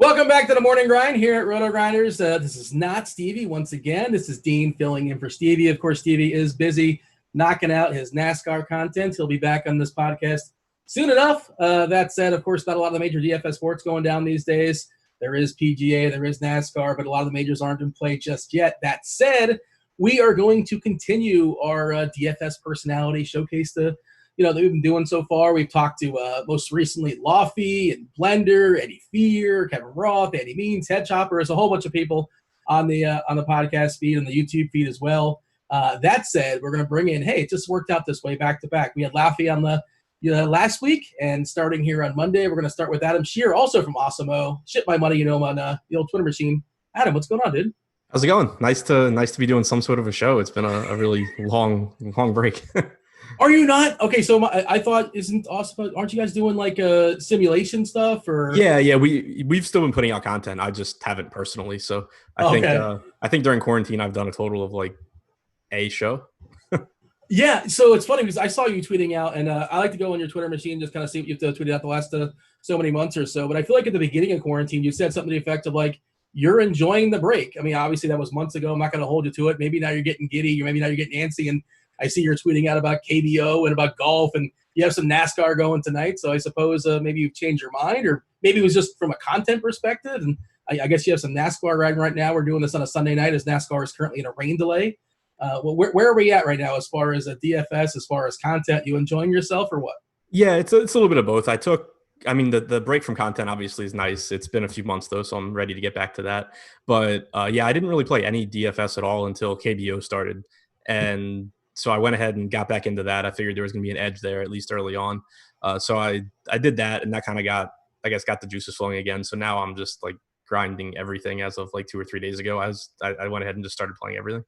Welcome back to the morning grind here at RotoGrinders. This is not Stevie once again. This is Dean filling in for Stevie. Of course, Stevie is busy knocking out his NASCAR content. He'll be back on this podcast soon enough. That said, of course, not a lot of the major DFS sports going down these days. There is PGA, there is NASCAR, but a lot of the majors aren't in play just yet. That said, we are going to continue our DFS personality showcase that we've been doing so far. We've talked to most recently Laffy and Blender, Eddie Fear, Kevin Roth, Andy Means, Head Choppers, a whole bunch of people on the podcast feed and the YouTube feed as well. That said, we're going to bring in, hey, it just worked out this way back to back. We had Laffy on the last week, and starting here on Monday, we're going to start with Adam Shear, also from Awesome-O. Ship My Money, on the old Twitter machine. Adam, what's going on, dude? How's it going? Nice to be doing some sort of a show. It's been a really long break. Are you not? Okay, so I thought, aren't you guys doing like simulation stuff or? Yeah, we've still been putting out content. I just haven't personally. So I think during quarantine I've done a total of like a show. Yeah, so it's funny because I saw you tweeting out, and I like to go on your Twitter machine, just kind of see what you've tweeted out the last so many months or so. But I feel like at the beginning of quarantine, you said something to the effect of like, you're enjoying the break. I mean, obviously that was months ago. I'm not going to hold you to it. Maybe now you're getting giddy, or maybe now you're getting antsy, and I see you're tweeting out about KBO and about golf, and you have some NASCAR going tonight. So I suppose maybe you've changed your mind, or maybe it was just from a content perspective. And I guess you have some NASCAR riding right now. We're doing this on a Sunday night as NASCAR is currently in a rain delay. Where are we at right now as far as a DFS, as far as content? You enjoying yourself or what? Yeah, it's a little bit of both. The break from content obviously is nice. It's been a few months though, so I'm ready to get back to that. But I didn't really play any DFS at all until KBO started. And so I went ahead and got back into that. I figured there was going to be an edge there, at least early on. So I did that, and that kind of got the juices flowing again. So now I'm just like grinding everything as of like 2 or 3 days ago. I went ahead and just started playing everything.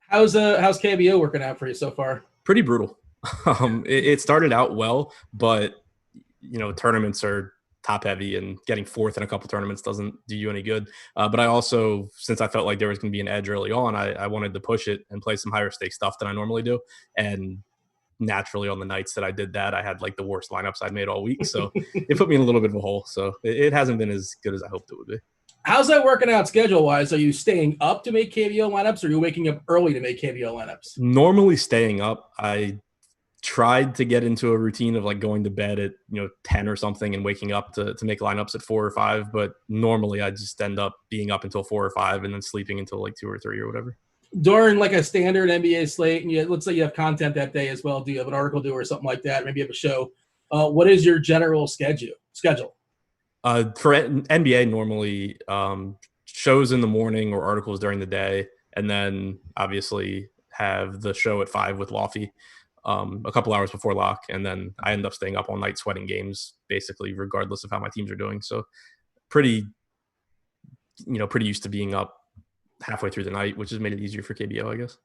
How's KBO working out for you so far? Pretty brutal. It started out well, but tournaments are top heavy, and getting fourth in a couple tournaments doesn't do you any good. But I also, since I felt like there was going to be an edge early on, I wanted to push it and play some higher stake stuff than I normally do. And naturally on the nights that I did that, I had like the worst lineups I'd made all week. So it put me in a little bit of a hole. So it hasn't been as good as I hoped it would be. How's that working out schedule-wise? Are you staying up to make KBO lineups, or are you waking up early to make KBO lineups? Normally staying up. I tried to get into a routine of like going to bed at 10 or something and waking up to make lineups at 4 or 5. But normally I just end up being up until 4 or 5 and then sleeping until like 2 or 3 or whatever. During like a standard NBA slate, and let's say you have content that day as well. Do you have an article due or something like that? Maybe you have a show. What is your general schedule? For NBA, normally shows in the morning or articles during the day, and then obviously have the show at 5 with Laffy a couple hours before lock, and then I end up staying up all night sweating games, basically regardless of how my teams are doing. So pretty used to being up halfway through the night, which has made it easier for KBO, I guess.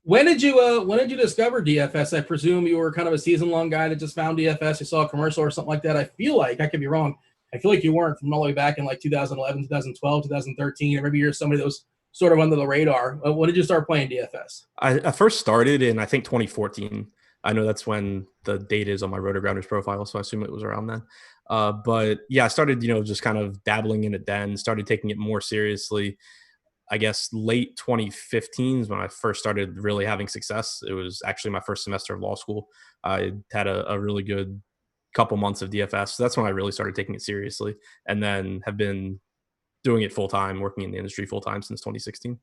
When did you discover DFS? I presume you were kind of a season-long guy that just found DFS. You saw a commercial or something like that. I feel like, I could be wrong, I feel like you weren't from all the way back in like 2011, 2012, 2013, or maybe you're somebody that was sort of under the radar. When did you start playing DFS? I first started in, I think, 2014. I know that's when the date is on my RotoGrinders profile, so I assume it was around then. But yeah, I started, just kind of dabbling in it then, started taking it more seriously. I guess late 2015 is when I first started really having success. It was actually my first semester of law school. I had a really good couple months of DFS. So that's when I really started taking it seriously, and then have been doing it full-time, working in the industry full-time since 2016.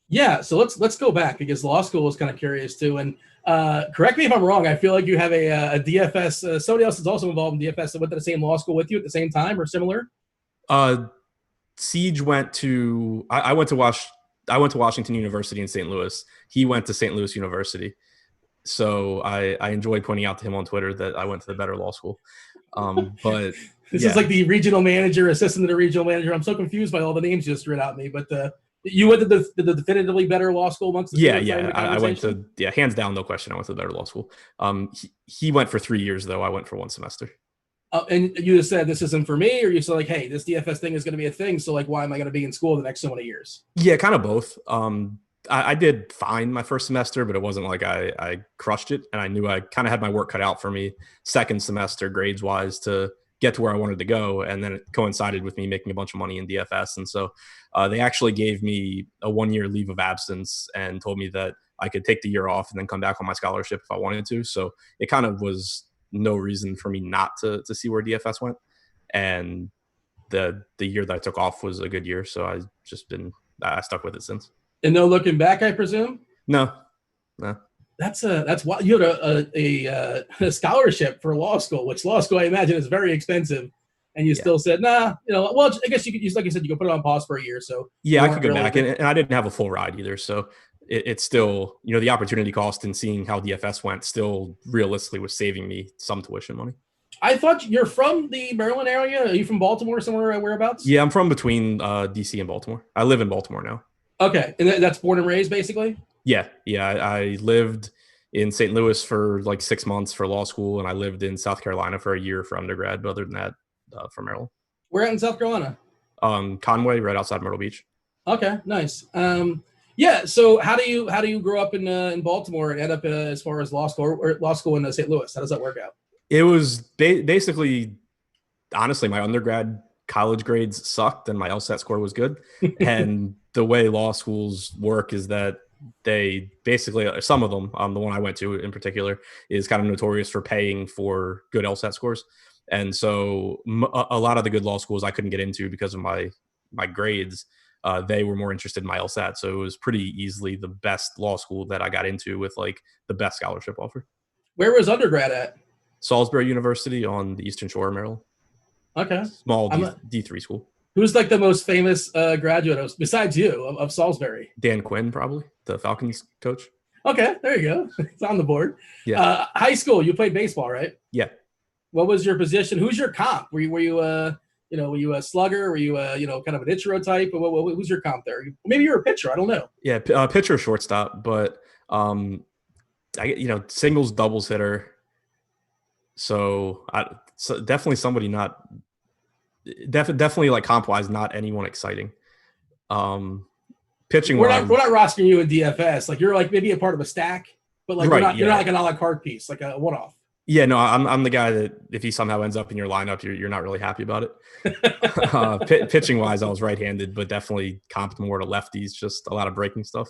Yeah, so let's go back, because law school was kind of curious too. And correct me if I'm wrong, I feel like you have a DFS, somebody else is also involved in DFS that went to the same law school with you at the same time or similar? Siege went to I went to Washington University in St. Louis. He went to St. Louis University. So I enjoyed pointing out to him on Twitter that I went to the better law school. But this is like the regional manager, assistant to the regional manager. I'm so confused by all the names you just read out at me. But you went to the definitively better law school amongst the I went to hands down, no question. I went to the better law school. He went for 3 years though. I went for one semester. And you just said this isn't for me, or you said like, hey, this DFS thing is going to be a thing. So like, why am I going to be in school the next so many years? Yeah, kind of both. I did fine my first semester, but it wasn't like I crushed it. And I knew I kind of had my work cut out for me second semester grades wise to get to where I wanted to go. And then it coincided with me making a bunch of money in DFS. And so they actually gave me a 1-year leave of absence and told me that I could take the year off and then come back on my scholarship if I wanted to. So it kind of was no reason for me not to see where DFS went. And the year that I took off was a good year. So I stuck with it since. And no looking back, I presume? No. That's why you had a scholarship for law school, which law school I imagine is very expensive, and you still said, nah, well, I guess you could, like you said, you could put it on pause for a year. So I could go back, and I didn't have a full ride either. So it's still, the opportunity cost and seeing how DFS went still realistically was saving me some tuition money. I thought you're from the Maryland area. Are you from Baltimore somewhere, whereabouts? Yeah, I'm from between DC and Baltimore. I live in Baltimore now. Okay, and that's born and raised, basically? Yeah. I lived in St. Louis for like 6 months for law school, and I lived in South Carolina for a year for undergrad. But other than that, from Maryland. Where at in South Carolina? Conway, right outside Myrtle Beach. Okay, nice. Yeah. So how do you grow up in Baltimore and end up as far as law school in St. Louis? How does that work out? It was basically, honestly, my undergrad college grades sucked and my LSAT score was good. And the way law schools work is that they basically, some of them, the one I went to in particular, is kind of notorious for paying for good LSAT scores. And so a lot of the good law schools I couldn't get into because of my grades. They were more interested in my LSAT. So it was pretty easily the best law school that I got into with like the best scholarship offer. Where was undergrad at? Salisbury University on the Eastern Shore of Maryland. Okay. Small D3 school. Who's like the most famous graduate besides you of Salisbury? Dan Quinn, probably, the Falcons coach. Okay, there you go. It's on the board. Yeah. High school, you played baseball, right? Yeah. What was your position? Who's your comp? Were you a slugger? Were you kind of an Ichiro type? Who's your comp there? Maybe you're a pitcher. I don't know. Yeah, pitcher, shortstop, but singles, doubles hitter. So definitely somebody not definitely like comp wise, not anyone exciting. Pitching we're wise, not rostering you in DFS. Like you're like maybe a part of a stack, but like right, you're not like an a la carte piece, like a one off. Yeah, no, I'm the guy that if he somehow ends up in your lineup, you're not really happy about it. Pitching wise, I was right-handed, but definitely comped more to lefties. Just a lot of breaking stuff.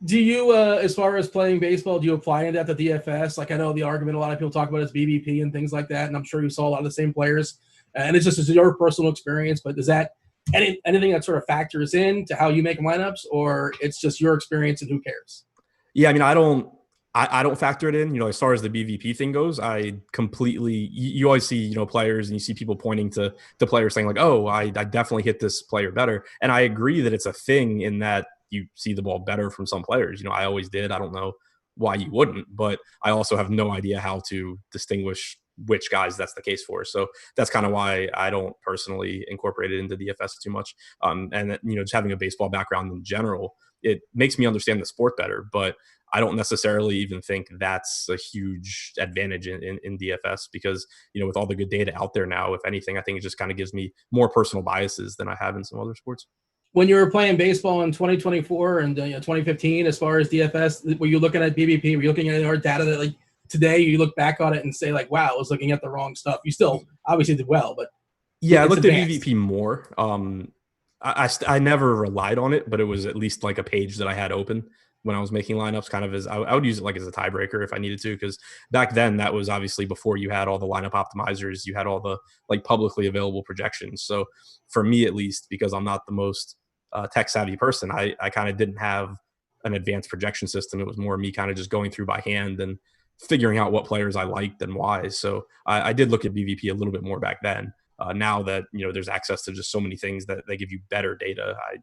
Do you, as far as playing baseball, do you apply into that to DFS? Like I know the argument a lot of people talk about is BBP and things like that, and I'm sure you saw a lot of the same players. And it's just your personal experience, but does that anything that sort of factors in to how you make lineups, or it's just your experience and who cares? Yeah, I mean, I don't factor it in, as far as the BVP thing goes. I completely, you always see, players and you see people pointing to the players saying like, oh, I definitely hit this player better. And I agree that it's a thing in that you see the ball better from some players. I always did. I don't know why you wouldn't, but I also have no idea how to distinguish which guys that's the case for. So that's kind of why I don't personally incorporate it into DFS too much. And just having a baseball background in general, it makes me understand the sport better, but I don't necessarily even think that's a huge advantage in DFS because, with all the good data out there now, if anything, I think it just kind of gives me more personal biases than I have in some other sports. When you were playing baseball in 2024 and 2015, as far as DFS, were you looking at BBP? Were you looking at our data that like today you look back on it and say like, wow, I was looking at the wrong stuff? You still obviously did well, but yeah, I looked advanced. At BVP more. I never relied on it, but it was at least like a page that I had open when I was making lineups, kind of as I would use it like as a tiebreaker if I needed to, because back then that was obviously before you had all the lineup optimizers, you had all the like publicly available projections. So for me, at least, because I'm not the most tech savvy person, I kind of didn't have an advanced projection system. It was more me kind of just going through by hand and figuring out what players I liked and why. So I did look at BVP a little bit more back then. Now that, there's access to just so many things that they give you better data, I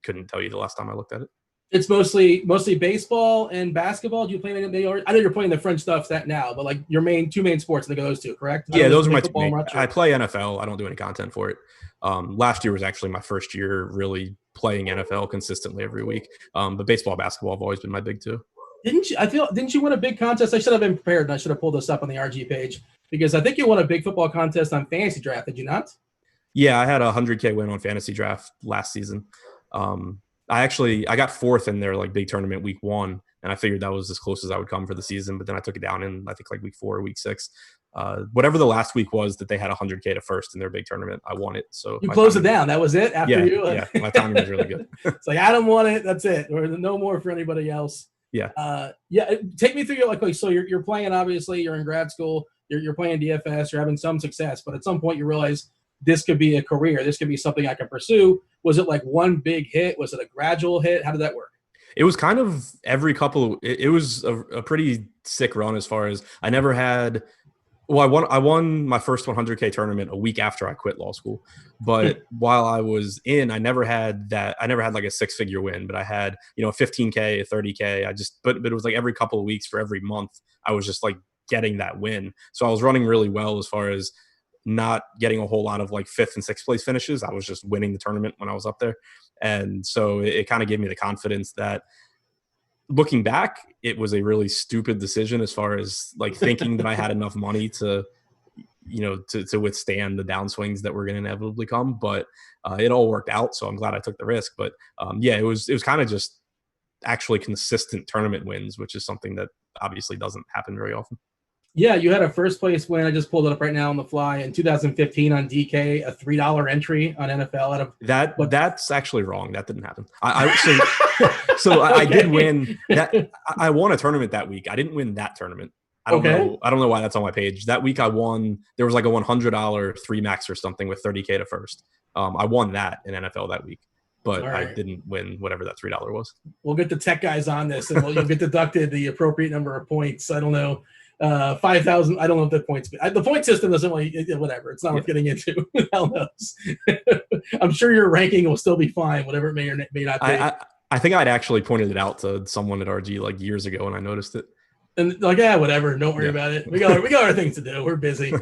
couldn't tell you the last time I looked at it. It's mostly baseball and basketball. Do you play any? I know you're playing the French stuff that now, but like your two main sports, I think are those two, correct? Yeah, those are my two main. I play NFL. I don't do any content for it. Last year was actually my first year really playing NFL consistently every week. But baseball, basketball have always been my big two. Didn't you win a big contest? I should have been prepared, and I should have pulled this up on the RG page because I think you won a big football contest on Fantasy Draft. Did you not? Yeah, I had a 100K win on Fantasy Draft last season. I got fourth in their like big tournament week 1, and I figured that was as close as I would come for the season. But then I took it down in I think like week 4 or week 6. whatever the last week was that they had 100K to first in their big tournament, I won it. So you closed it down. That was it after you? Yeah, my timing was really good. It's like, Adam won it. That's it. Or no more for anybody else. Yeah. Yeah. Take me through your, like, so you're playing, obviously you're in grad school, you're playing DFS, you're having some success, but at some point you realize this could be a career. This could be something I can pursue. Was it like one big hit? Was it a gradual hit? How did that work? It was kind of every couple. It was a pretty sick run as far as I never had. Well, I won my first 100K tournament a week after I quit law school. But while I was in, I never had that. I never had like a 6-figure win, but I had, 15K, a 30K. But it was like every couple of weeks for every month, I was just like getting that win. So I was running really well as far as not getting a whole lot of like 5th and 6th place finishes. I was just winning the tournament when I was up there. And so it kind of gave me the confidence that, looking back, it was a really stupid decision as far as like thinking that I had enough money to withstand the downswings that were going to inevitably come. But it all worked out. So I'm glad I took the risk. But it was kind of just actually consistent tournament wins, which is something that obviously doesn't happen very often. Yeah, you had a first place win. I just pulled it up right now on the fly in 2015 on DK, a $3 entry on NFL. That's actually wrong. That didn't happen. I did win that. I won a tournament that week. I didn't win that tournament. I don't know why that's on my page. That week I won. There was like a $100 3 max or something with 30K to first. I won that in NFL that week, but I didn't win whatever that $3 was. We'll get the tech guys on this, and you'll get deducted the appropriate number of points. I don't know. 5,000. I don't know if the points. The point system doesn't really. Whatever. It's not worth getting into. Hell knows. I'm sure your ranking will still be fine, whatever it may or may not be. I think I'd actually pointed it out to someone at RG like years ago, and I noticed it. And like, whatever. Don't worry about it. We got our things to do. We're busy.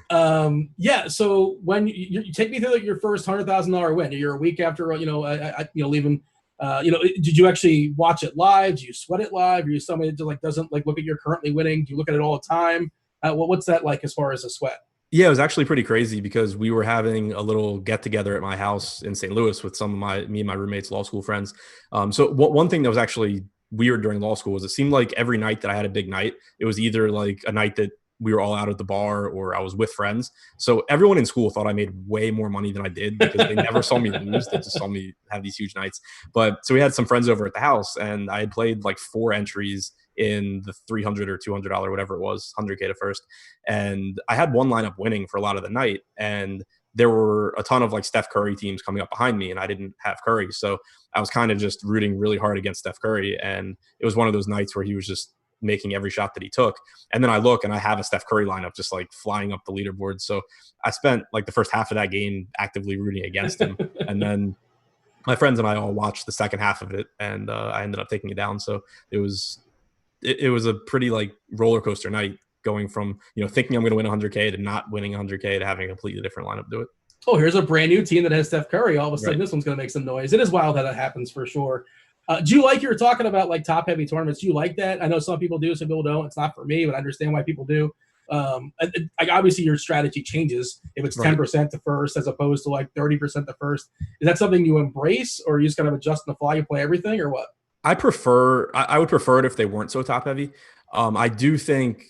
So when you take me through like your first $100,000 win, you're a week after leaving. Did you actually watch it live? Do you sweat it live? Are you somebody that like doesn't like look at you're currently winning? Do you look at it all the time? What's that like as far as a sweat? Yeah, it was actually pretty crazy because we were having a little get together at my house in St. Louis with some of me and my roommates, law school friends. So one thing that was actually weird during law school was it seemed like every night that I had a big night, it was either like a night that we were all out at the bar or I was with friends. So everyone in school thought I made way more money than I did because they never saw me lose. They just saw me have these huge nights. But so we had some friends over at the house and I had played like 4 entries in the $300 or $200, whatever it was, 100K to first. And I had one lineup winning for a lot of the night. And there were a ton of like Steph Curry teams coming up behind me and I didn't have Curry. So I was kind of just rooting really hard against Steph Curry. And it was one of those nights where he was just making every shot that he took. And then I look and I have a Steph Curry lineup just like flying up the leaderboard. So I spent like the first half of that game actively rooting against him. And then my friends and I all watched the second half of it and I ended up taking it down. So it was a pretty like roller coaster night going from, thinking I'm going to win 100K to not winning 100K to having a completely different lineup do it. Oh, here's a brand new team that has Steph Curry. All of a sudden, This one's going to make some noise. It is wild how that happens for sure. Do you like, you were talking about like top heavy tournaments? Do you like that? I know some people do, some people don't. It's not for me, but I understand why people do. Obviously your strategy changes if it's 10% to first as opposed to like 30% to first. Is that something you embrace or you just kind of adjust on the fly, you play everything or what? I would prefer it if they weren't so top heavy. I do think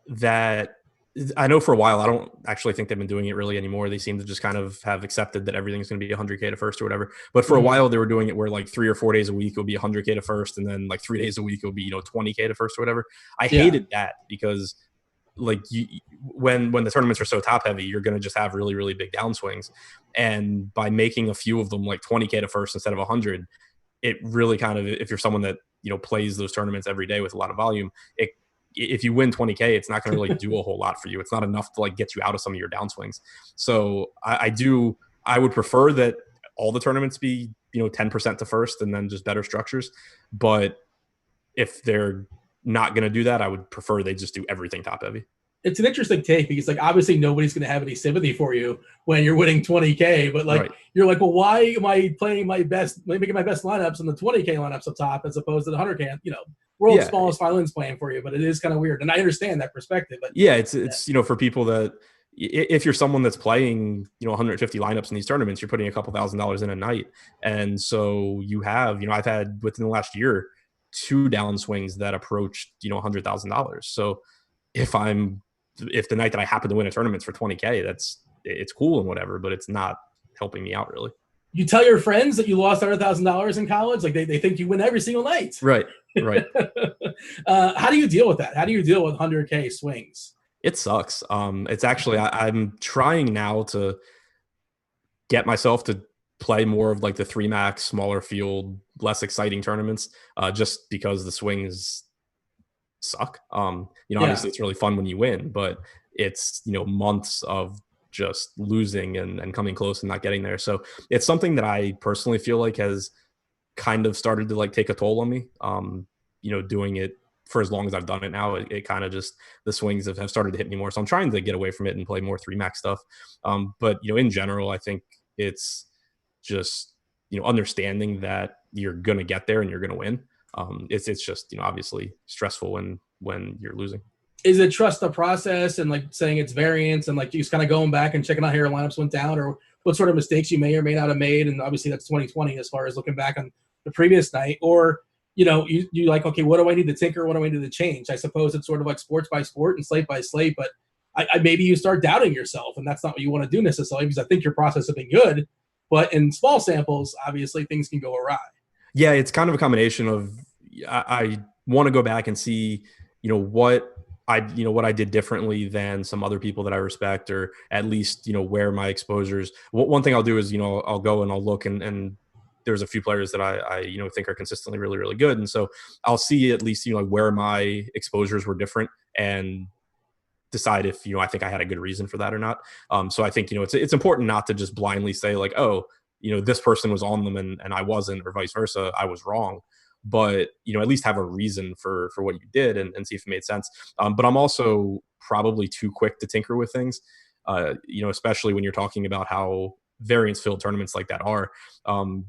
that I know for a while, I don't actually think they've been doing it really anymore. They seem to just kind of have accepted that everything's going to be 100K to first or whatever. But for a while, they were doing it where like 3 or 4 days a week it would be 100K to first. And then like 3 days a week it would be, 20K to first or whatever. I hated that because like when the tournaments are so top heavy, you're going to just have really, really big downswings. And by making a few of them like 20K to first instead of 100, it really kind of, if you're someone that, plays those tournaments every day with a lot of volume, if you win 20K, it's not going to really do a whole lot for you. It's not enough to like get you out of some of your downswings. So I would prefer that all the tournaments be, 10% to first and then just better structures. But if they're not going to do that, I would prefer they just do everything top heavy. It's an interesting take because like obviously nobody's going to have any sympathy for you when you're winning 20K, but like you're like, well, why am I playing making my best lineups in the 20K lineups up top as opposed to the 100K? World's smallest violins playing for you, but it is kind of weird, and I understand that perspective. But it's for people that if you're someone that's playing 150 lineups in these tournaments, you're putting a couple $1,000s in a night, and so you have I've had within the last year 2 downswings that approached $100,000. So if I'm if the night that I happen to win a tournament for 20K, it's cool and whatever, but it's not helping me out really. You tell your friends that you lost $100,000 in college, like they think you win every single night. Right. How do you deal with that? How do you deal with 100K swings? It sucks. It's actually, I'm trying now to get myself to play more of like the 3 max, smaller field, less exciting tournaments, just because the swings suck. Obviously it's really fun when you win, but it's, months of just losing and coming close and not getting there. So it's something that I personally feel like has kind of started to like take a toll on me. Doing it for as long as I've done it now, it kind of just, the swings have started to hit me more. So I'm trying to get away from it and play more 3 max stuff. But in general, I think it's just, understanding that you're going to get there and you're going to win. It's just, obviously stressful when you're losing. Is it trust the process and like saying it's variance and like just kind of going back and checking out how your lineups went down, or what sort of mistakes you may or may not have made? And obviously that's 2020 as far as looking back on the previous night, or, you like, okay, what do I need to tinker? What do I need to change? I suppose it's sort of like sports by sport and slate by slate, but I maybe you start doubting yourself, and that's not what you want to do necessarily, because I think your process has been good, but in small samples, obviously things can go awry. Yeah, it's kind of a combination of, I want to go back and see, what I did differently than some other people that I respect, or at least, where my exposures. One thing I'll do is, I'll go and I'll look and there's a few players that I think are consistently really, really good. And so I'll see at least, where my exposures were different and decide if, I think I had a good reason for that or not. So I think, it's important not to just blindly say like, oh, this person was on them and I wasn't, or vice versa, I was wrong. But, at least have a reason for what you did and see if it made sense. But I'm also probably too quick to tinker with things, especially when you're talking about how variance-filled tournaments like that are. I'm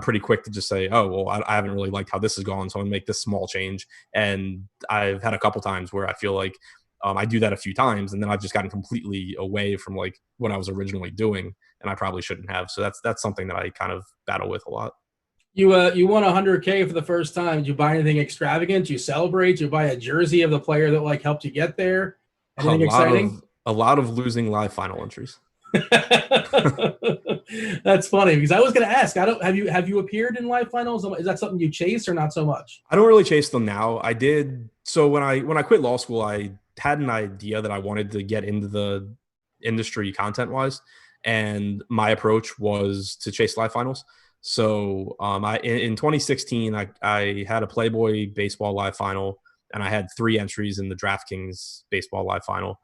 pretty quick to just say, oh, well, I haven't really liked how this has gone, so I'm going to make this small change. And I've had a couple times where I feel like I do that a few times, and then I've just gotten completely away from like what I was originally doing, and I probably shouldn't have. So that's something that I kind of battle with a lot. You won 100K for the first time. Did you buy anything extravagant? Did you celebrate? Did you buy a jersey of the player that like helped you get there? Anything exciting? A lot of losing live final entries. That's funny, because I was going to ask. Have you appeared in live finals? Is that something you chase or not so much? I don't really chase them now. I did. So when I quit law school, I had an idea that I wanted to get into the industry content wise, and my approach was to chase live finals. So in 2016, I had a Playboy baseball live final, and I had 3 entries in the DraftKings baseball live final.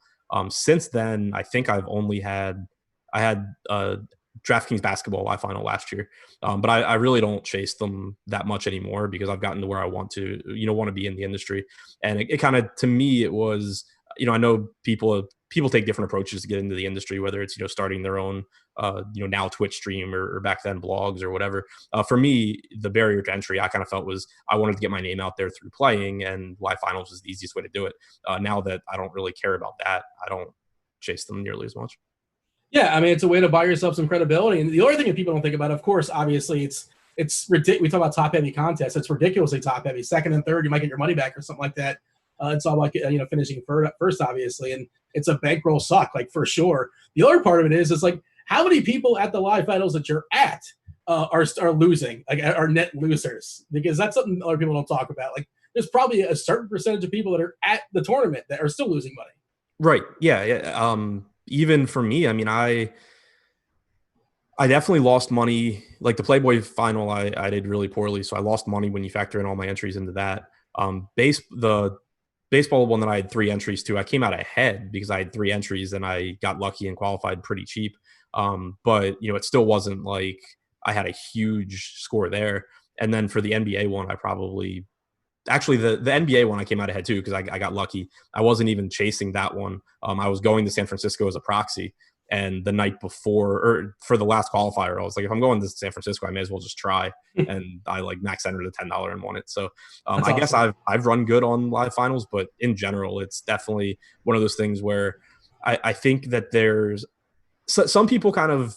Since then, I think I had a DraftKings basketball live final last year, but I really don't chase them that much anymore, because I've gotten to where I want to be in the industry. And it kind of, to me, it was, I know people take different approaches to get into the industry, whether it's, starting their own, now Twitch stream or back then blogs or whatever. For me, the barrier to entry, I kind of felt was I wanted to get my name out there through playing, and live finals was the easiest way to do it. Now that I don't really care about that, I don't chase them nearly as much. Yeah, I mean, it's a way to buy yourself some credibility. And the other thing that people don't think about, of course, obviously, it's ridiculous. We talk about top-heavy contests. It's ridiculously top-heavy. Second and third, you might get your money back or something like that. It's all about finishing first, obviously, and it's a bankroll suck, like, for sure. The other part of it is like, how many people at the live finals that you're at are losing, like, are net losers? Because that's something other people don't talk about. Like, there's probably a certain percentage of people that are at the tournament that are still losing money. Right. Yeah. Even for me, I mean, I definitely lost money. Like the Playboy final, I did really poorly, so I lost money when you factor in all my entries into that. The baseball one that I had 3 entries to, I came out ahead because I had 3 entries and I got lucky and qualified pretty cheap. But it still wasn't like I had a huge score there. And then for the NBA one, I probably actually the NBA one I came out ahead too, because I got lucky. I wasn't even chasing that one. I was going to San Francisco as a proxy, and the night before, or for the last qualifier, I was like, if I'm going to San Francisco, I may as well just try. And I like max entered the $10 and won it. So I awesome. Guess I've run good on live finals, but in general, it's definitely one of those things where I think that there's some people kind of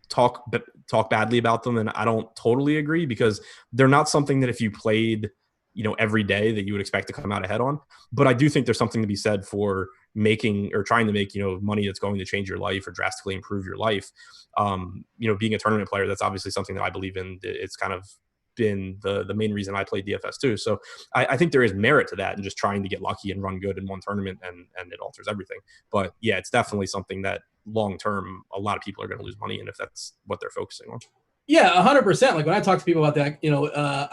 talk badly about them, and I don't totally agree, because they're not something that if you played every day that you would expect to come out ahead on. But I do think there's something to be said for making or trying to make, money that's going to change your life or drastically improve your life. Being a tournament player, that's obviously something that I believe in. It's kind of been the main reason I play DFS too. So I think there is merit to that and just trying to get lucky and run good in one tournament and it alters everything. But yeah, it's definitely something that long term, a lot of people are going to lose money in if that's what they're focusing on. Yeah, 100%. Like when I talk to people about that,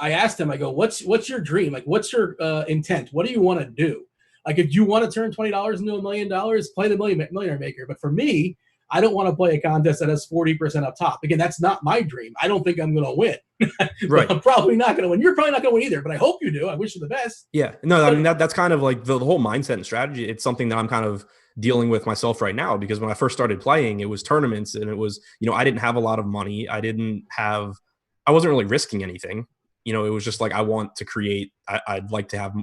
I asked them, I go, what's your dream? Like, what's your intent? What do you want to do? Like, if you want to turn $20 into $1 million, play the Millionaire Maker. But for me, I don't want to play a contest that has 40% up top. Again, that's not my dream. I don't think I'm going to win. Right. I'm probably not going to win. You're probably not going to win either, but I hope you do. I wish you the best. Yeah. No, I mean, that's kind of like the whole mindset and strategy. It's something that I'm kind of dealing with myself right now, because when I first started playing, it was tournaments and it was, I didn't have a lot of money. I wasn't really risking anything. It was just like, I want to create, I'd like to have,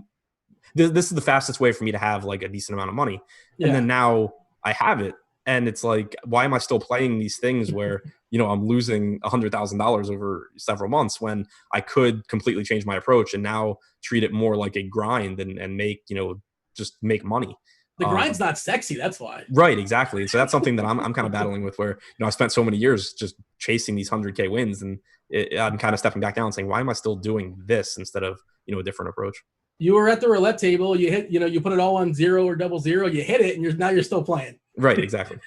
this is the fastest way for me to have like a decent amount of money. Yeah. And then now I have it. And it's like, why am I still playing these things where, I'm losing $100,000 over several months when I could completely change my approach and now treat it more like a grind and make, just make money. The grind's not sexy. That's why. Right. Exactly. So that's something that I'm kind of battling with where, I spent so many years just chasing these 100K wins and I'm kind of stepping back down and saying, why am I still doing this instead of, a different approach? You were at the roulette table, you hit, you put it all on 0 or 00, you hit it and now you're still playing. Right, exactly.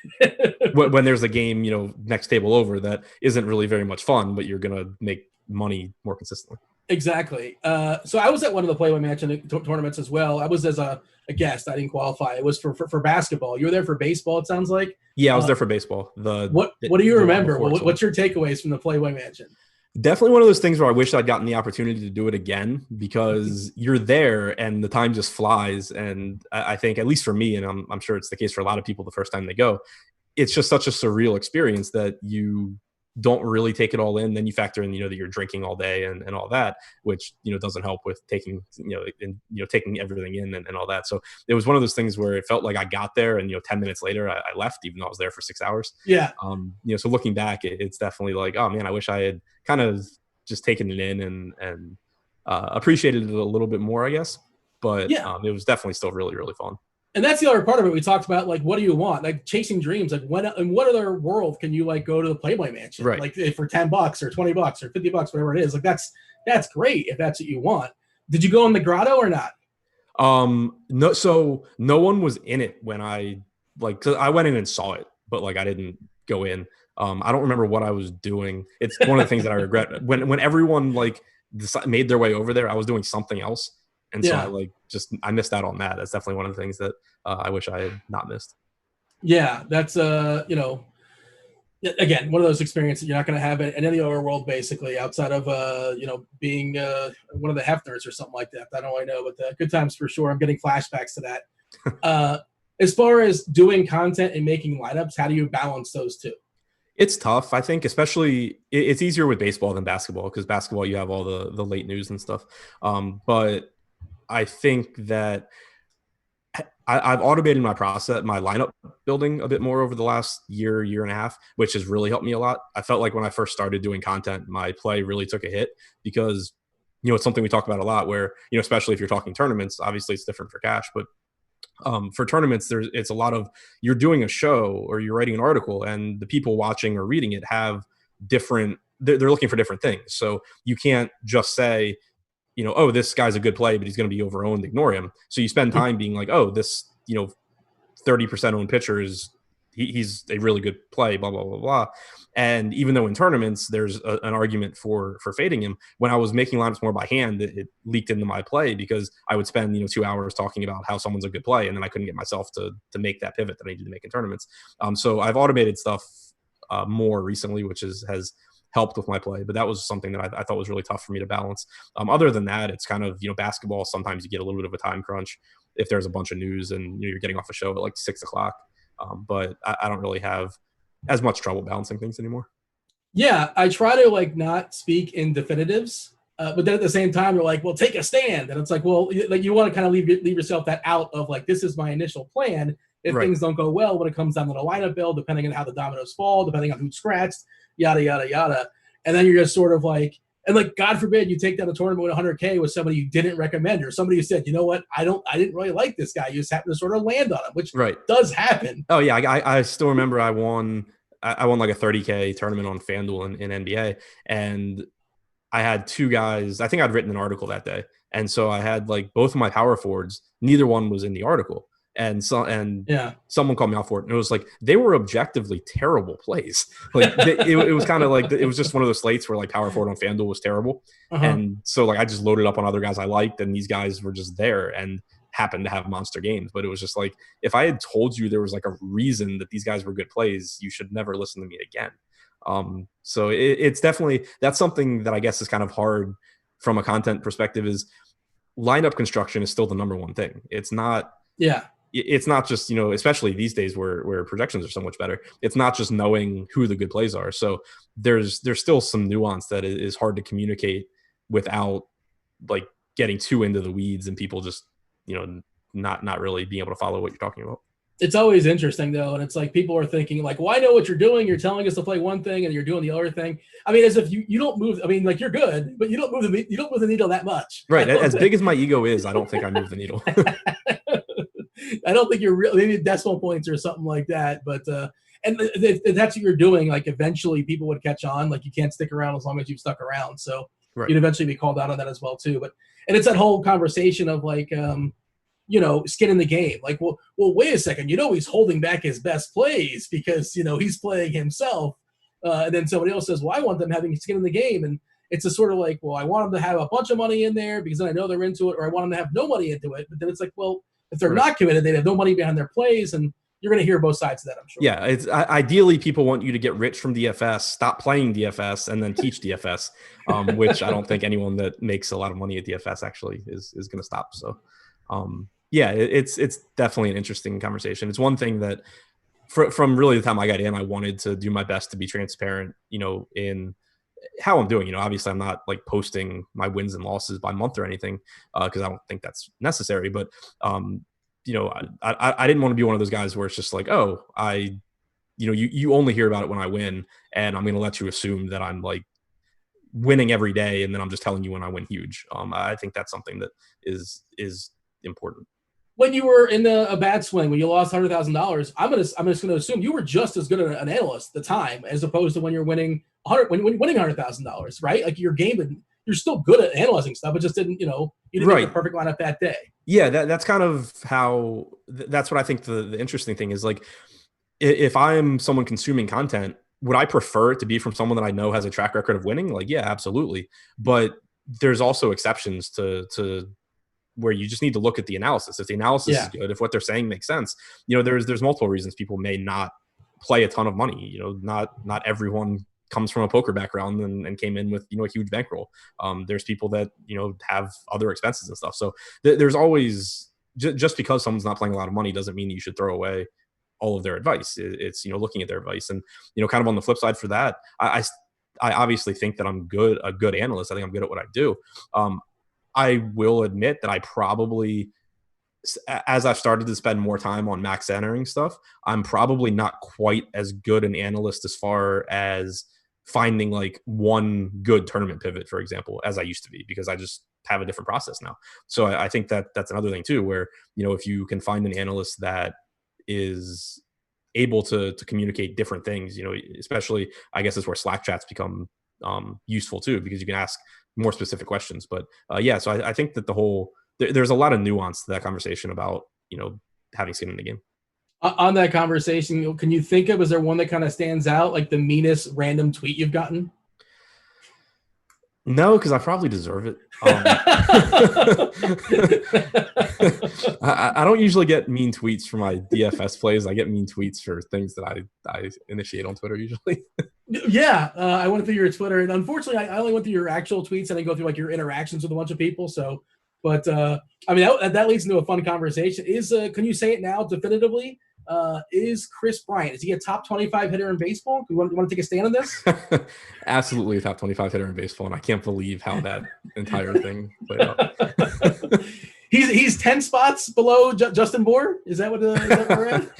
when there's a game, next table over that isn't really very much fun, but you're going to make money more consistently. Exactly. So I was at one of the Playboy Mansion tournaments as well. I was as a guest. I didn't qualify. It was for basketball. You were there for baseball, it sounds like. Yeah, I was there for baseball. What do you remember? What's your takeaways from the Playboy Mansion? Definitely one of those things where I wish I'd gotten the opportunity to do it again, because you're there and the time just flies. And I think, at least for me, and I'm sure it's the case for a lot of people the first time they go, it's just such a surreal experience that you don't really take it all in. Then you factor in, that you're drinking all day and all that, which, doesn't help with taking, taking everything in and all that. So it was one of those things where it felt like I got there and, 10 minutes later I left, even though I was there for 6 hours. Yeah. So looking back, it's definitely like, oh man, I wish I had kind of just taken it in and appreciated it a little bit more, I guess. But yeah, it was definitely still really, really fun. And that's the other part of it. We talked about, like, what do you want? Like, chasing dreams. Like, when in what other world can you, like, go to the Playboy Mansion? Right. Like, for $10 or $20 or $50, whatever it is. Like, that's great if that's what you want. Did you go in the grotto or not? No. So no one was in it when I went in and saw it, but like I didn't go in. I don't remember what I was doing. It's one of the things that I regret. When everyone made their way over there, I was doing something else. And so I missed out on that. That's definitely one of the things that I wish I had not missed. Yeah, that's again, one of those experiences you're not going to have in any other world, basically, outside of being one of the Hefners or something like that. I don't really know, but good times for sure. I'm getting flashbacks to that. As far as doing content and making lineups, how do you balance those two? It's tough. I think especially it's easier with baseball than basketball, because basketball you have all the late news and stuff. But I think that I've automated my process, my lineup building a bit more over the last year and a half, which has really helped me a lot. I felt like when I first started doing content, my play really took a hit because, it's something we talk about a lot where, especially if you're talking tournaments, obviously it's different for cash, but for tournaments, it's a lot of, you're doing a show or you're writing an article and the people watching or reading it have different, they're looking for different things. So you can't just say, oh, this guy's a good play, but he's going to be over-owned, ignore him. So you spend time being like, oh, this, 30% owned pitcher he's a really good play, blah, blah, blah, blah. And even though in tournaments, there's an argument for fading him, when I was making lineups more by hand, it leaked into my play because I would spend, 2 hours talking about how someone's a good play. And then I couldn't get myself to make that pivot that I needed to make in tournaments. So I've automated stuff more recently, which has helped with my play, but that was something that I thought was really tough for me to balance. Other than that, it's kind of, basketball, sometimes you get a little bit of a time crunch if there's a bunch of news and you're getting off a show at like 6 o'clock. But I don't really have as much trouble balancing things anymore. Yeah, I try to not speak in definitives, but then at the same time, you're like, well, take a stand. And it's like, well, you want to kind of leave yourself that out of this is my initial plan. If things don't go well, when it comes down to the lineup build, depending on how the dominoes fall, depending on who's scratched, yada, yada, yada. And then you're just sort of And like, God forbid you take down a tournament with 100K with somebody you didn't recommend, or somebody who said, you know what, I didn't really like this guy. You just happened to sort of land on him, which does happen. Oh yeah, I still remember I won like a 30K tournament on FanDuel in NBA, and I had two guys. I think I'd written an article that day, and so I had like both of my power forwards. Neither one was in the article, and someone called me out for it, and it was like they were objectively terrible plays. Like it was kind of like it was just one of those slates where like power forward on FanDuel was terrible, and so like I just loaded up on other guys I liked, and these guys were just there and happened to have monster games. But it was just like, if I had told you there was like a reason that these guys were good plays, you should never listen to me again. So it's definitely, that's something that I guess is kind of hard from a content perspective, is lineup construction is still the number one thing. It's not just, especially these days where projections are so much better. It's not just knowing who the good plays are. So there's still some nuance that is hard to communicate without like getting too into the weeds and people just, not really being able to follow what you're talking about. It's always interesting though, and it's like people are thinking like, well, I know what you're doing. You're telling us to play one thing, and you're doing the other thing. I mean, as if you don't move. I mean, like, you're good, but you don't move the needle that much. Right. As big as my ego is, I don't think I move the needle. I don't think you're really, maybe decimal points or something like that. But and if that's what you're doing, like eventually people would catch on. Like, you can't stick around as long as you've stuck around. So you'd eventually be called out on that as well too. And it's that whole conversation of like, skin in the game. Like, well, wait a second. He's holding back his best plays because, he's playing himself. And then somebody else says, well, I want them having skin in the game. And it's a sort of like, well, I want them to have a bunch of money in there because then I know they're into it, or I want them to have no money into it. But then it's like, well, if they're not committed, they have no money behind their plays, and you're going to hear both sides of that, I'm sure. Yeah, it's ideally people want you to get rich from DFS, stop playing DFS, and then teach DFS, which I don't think anyone that makes a lot of money at DFS actually is going to stop. So, it's definitely an interesting conversation. It's one thing that from really the time I got in, I wanted to do my best to be transparent, in how I'm doing. Obviously I'm not like posting my wins and losses by month or anything, because I don't think that's necessary. But I didn't want to be one of those guys where it's just like, oh, you only hear about it when I win, and I'm going to let you assume that I'm like winning every day, and then I'm just telling you when I win huge. I think that's something that is important. When you were in a bad swing, when you lost $100,000, I'm just going to assume you were just as good an analyst at the time as opposed to when you're winning winning $100,000, right? Like, your game, you're still good at analyzing stuff. It just didn't, you didn't have the perfect lineup that day. Yeah, that's kind of how. That's what I think the interesting thing is. Like, if I'm someone consuming content, would I prefer it to be from someone that I know has a track record of winning? Like, yeah, absolutely. But there's also exceptions to where you just need to look at the analysis. If the analysis is good, if what they're saying makes sense, there's multiple reasons people may not play a ton of money. Not everyone comes from a poker background and came in with, a huge bankroll. There's people that, have other expenses and stuff. So there's always, just because someone's not playing a lot of money doesn't mean you should throw away all of their advice. It's, looking at their advice. And, kind of on the flip side for that, I obviously think that I'm a good analyst. I think I'm good at what I do. I will admit that I probably, as I've started to spend more time on max entering stuff, I'm probably not quite as good an analyst as far as finding like one good tournament pivot, for example, as I used to be, because I just have a different process now. So I think that that's another thing too, where, if you can find an analyst that is able to communicate different things, especially I guess is where Slack chats become useful too, because you can ask more specific questions. But so I think that there's a lot of nuance to that conversation about, having skin in the game. On that conversation, can you think of, is there one that kind of stands out, like the meanest random tweet you've gotten? No, because I probably deserve it. I don't usually get mean tweets for my DFS plays. I get mean tweets for things that I initiate on Twitter usually. I went through your Twitter, and unfortunately, I only went through your actual tweets. I didn't go through like your interactions with a bunch of people. So, but I mean, that leads into a fun conversation. Can you say it now definitively? Is Chris Bryant, is he a top 25 hitter in baseball? You want to take a stand on this? Absolutely a top 25 hitter in baseball, and I can't believe how that entire thing played out. He's 10 spots below Justin Bour? Is that what we're at?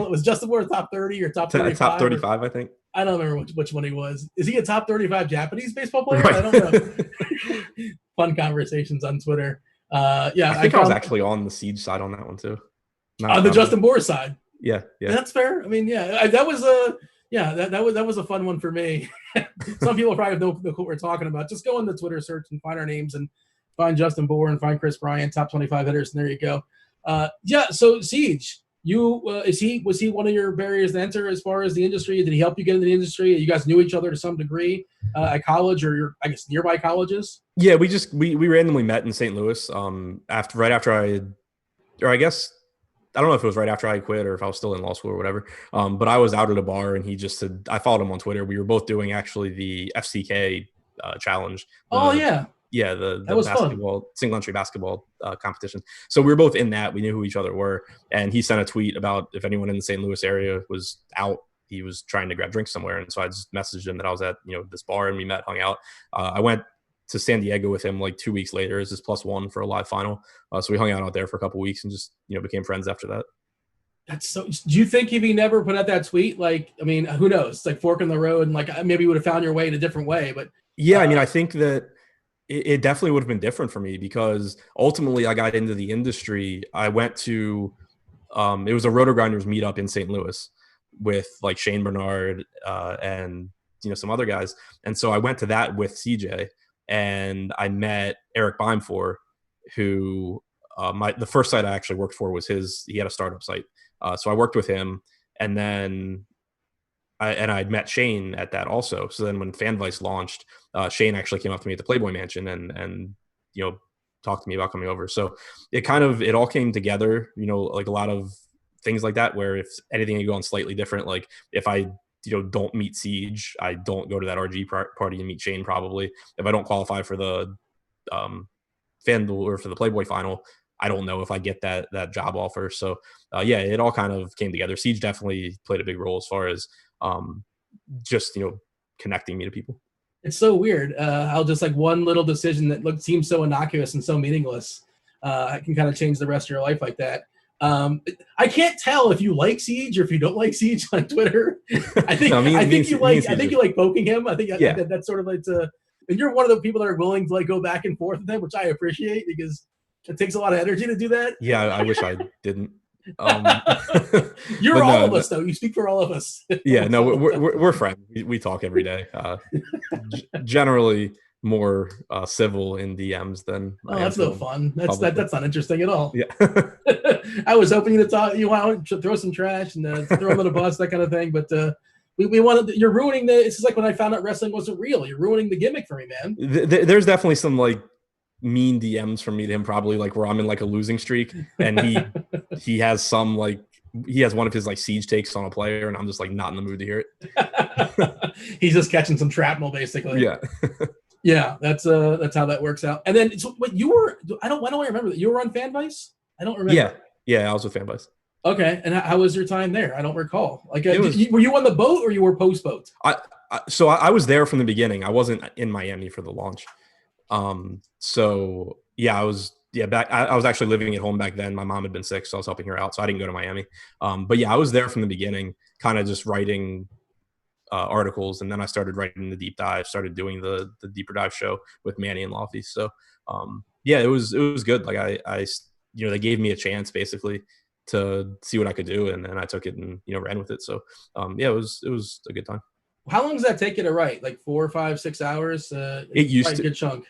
Was Justin Bour top 30 or top 35? Top 35, I think. I don't remember which one he was. Is he a top 35 Japanese baseball player? Right. I don't know. Fun conversations on Twitter. Yeah, I think I was actually on the Siege side on that one too. On the Justin Bohr side. Yeah. That's fair. I mean, yeah, that was a fun one for me. Some people probably know what we're talking about. Just go in the Twitter search and find our names and find Justin Bohr and find Chris Bryant, top 25 hitters, and there you go. Yeah. So Siege, was he one of your barriers to enter as far as the industry? Did he help you get into the industry? You guys knew each other to some degree at college or I guess nearby colleges? Yeah, we randomly met in St. Louis. Right after I guess I don't know if it was right after I quit or if I was still in law school or whatever. But I was out at a bar and he just said, I followed him on Twitter. We were both doing actually the FCK challenge. Yeah, the basketball fun. Single entry basketball competition. So we were both in that. We knew who each other were, and he sent a tweet about if anyone in the St. Louis area was out. He was trying to grab drinks somewhere, and so I just messaged him that I was at this bar, and we met, hung out. I went to San Diego with him like 2 weeks later as his +1 for a live final. So we hung out there for a couple of weeks and just became friends after that. That's so. Do you think if he never put out that tweet, like, I mean, who knows? It's like fork in the road, and like maybe you would have found your way in a different way. But yeah, I mean, I think that it definitely would have been different for me because ultimately I got into the industry. I went to it was a RotoGrinders meetup in St. Louis with like Shane Bernard and some other guys, and so I went to that with CJ, and I met Eric Beimfor, who the first site I actually worked for was his. He had a startup site, so I worked with him, and then I'd met Shane at that also. So then when FanVice launched, Shane actually came up to me at the Playboy Mansion and talked to me about coming over. So it all came together, like a lot of things like that, where if anything had gone slightly different, like if I don't meet Siege, I don't go to that RG party and meet Shane probably. If I don't qualify for the FanDuel or for the Playboy final, I don't know if I get that job offer. So yeah, it all kind of came together. Siege definitely played a big role as far as just connecting me to people. It's so weird how just like one little decision that seems so innocuous and so meaningless can kind of change the rest of your life like that. I can't tell if you like Siege or if you don't like Siege on Twitter. I think you like poking him. I think that's sort of like and you're one of the people that are willing to like go back and forth with him, which I appreciate because it takes a lot of energy to do that. Yeah, I wish I didn't. You're all of us, though. You speak for all of us. Yeah, no, we're friends. We talk every day. Generally more civil in DMs than. That's no fun. That's not interesting at all. Yeah. I was hoping to talk. You want to throw some trash and throw him on the bus, that kind of thing. But we wanted. You're ruining the. It's just like when I found out wrestling wasn't real. You're ruining the gimmick for me, man. There's definitely some like mean DMs from me to him, probably like where I'm in like a losing streak, and he has some like he has one of his like Siege takes on a player, and I'm just like not in the mood to hear it. He's just catching some shrapnel, basically. Yeah. Yeah, that's how that works out. And then so what you were? I don't remember that you were on FanVice. I don't remember. Yeah, I was with FanVice. Okay, and how was your time there? I don't recall. Like, were you on the boat or you were post boat? So I was there from the beginning. I wasn't in Miami for the launch. So yeah, I was back. I was actually living at home back then. My mom had been sick, so I was helping her out. So I didn't go to Miami. But yeah, I was there from the beginning, kind of just writing articles, and then I started writing the deep dive. Started doing the deeper dive show with Manny and Lofty. So yeah, it was good. Like I they gave me a chance basically to see what I could do, and then I took it and ran with it. So yeah, it was a good time. How long does that take you to write? Like 4 or 5, 6 hours? It used to. A good chunk.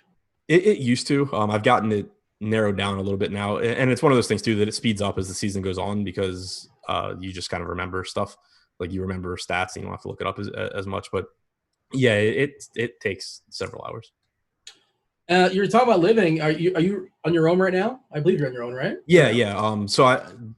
It used to. I've gotten it narrowed down a little bit now, and it's one of those things too that it speeds up as the season goes on because you just kind of remember stuff. Like you remember stats, and you don't have to look it up as much. But yeah, it takes several hours. You're talking about living. Are you on your own right now? I believe you're on your own, right? Yeah. So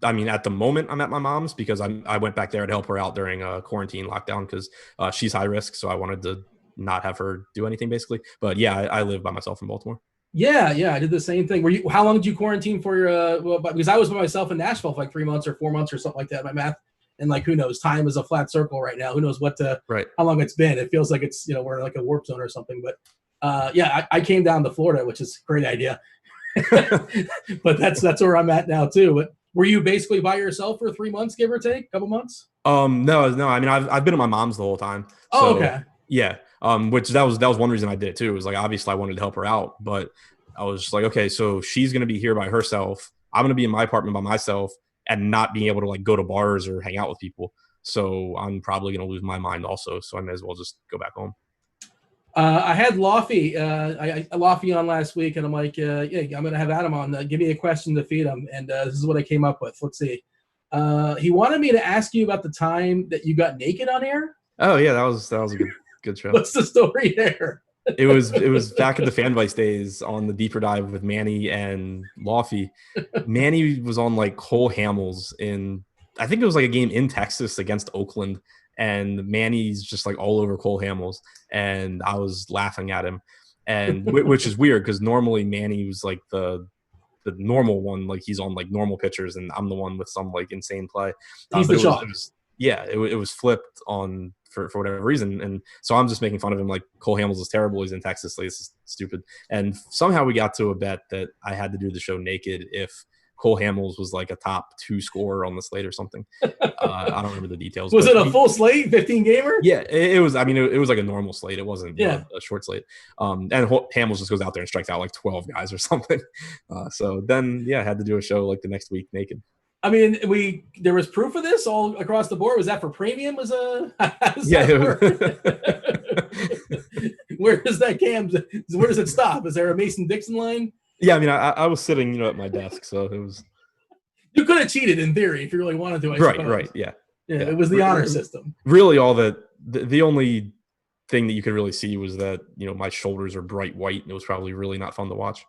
I mean, at the moment, I'm at my mom's because I went back there to help her out during a quarantine lockdown because she's high risk. So I wanted to not have her do anything, basically. But yeah, I live by myself in Baltimore. Yeah, I did the same thing. How long did you quarantine for your? Because I was by myself in Nashville for like 3 months or 4 months or something like that. My math. And like, who knows? Time is a flat circle right now. Who knows how long it's been? It feels like it's we're in like a warp zone or something. But yeah, I came down to Florida, which is a great idea. But that's where I'm at now too. But Were you basically by yourself for 3 months, give or take, a couple months? No. I mean, I've been at my mom's the whole time. Oh, So, okay. yeah. Which that was one reason I did it too. It was like, obviously I wanted to help her out, but I was just like, okay, so she's going to be here by herself. I'm going to be in my apartment by myself and not being able to like go to bars or hang out with people. So I'm probably going to lose my mind also. So I may as well just go back home. I had Lofty, Lofty on last week, and I'm like, yeah, I'm going to have Adam on. Give me a question to feed him. And this is what I came up with. Let's see. He wanted me to ask you about the time that you got naked on air. Oh yeah, that was a good show. What's the story there? It was back in the FanVice days on the deeper dive with Manny and Lofty. Manny was on like Cole Hamels I think it was like a game in Texas against Oakland, and Manny's just like all over Cole Hamels, and I was laughing at him, and which is weird because normally Manny was like the normal one, like he's on like normal pitchers, and I'm the one with some like insane play. He's the chalk. It was flipped on for whatever reason, and so I'm just making fun of him like Cole Hamels is terrible. He's in Texas, like this is stupid. And somehow we got to a bet that I had to do the show naked if Cole Hamels was like a top 2 scorer on the slate or something. I don't remember the details. Was it a full slate, 15 gamer? Yeah, it was. I mean, it was like a normal slate. It wasn't a short slate. And Hamels just goes out there and strikes out like 12 guys or something. So then, I had to do a show like the next week naked. I mean, there was proof of this all across the board. Was that for premium? Where does that cam? Where does it stop? Is there a Mason Dixon line? Yeah, I mean, I was sitting, at my desk, so it was. You could have cheated in theory if you really wanted to. Right, yeah. It was the honor system. Really, all that the only thing that you could really see was that my shoulders are bright white, and it was probably really not fun to watch.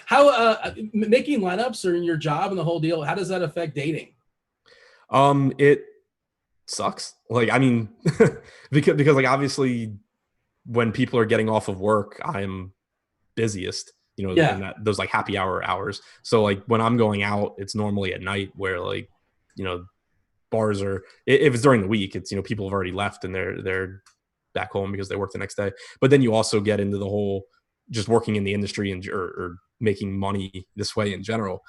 How making lineups or in your job and the whole deal? How does that affect dating? It sucks. Like, I mean, because like obviously, when people are getting off of work, I'm busiest. In those like happy hour hours. So like when I'm going out, it's normally at night where like, bars are, if it's during the week, it's, people have already left and they're back home because they work the next day. But then you also get into the whole just working in the industry and or making money this way in general,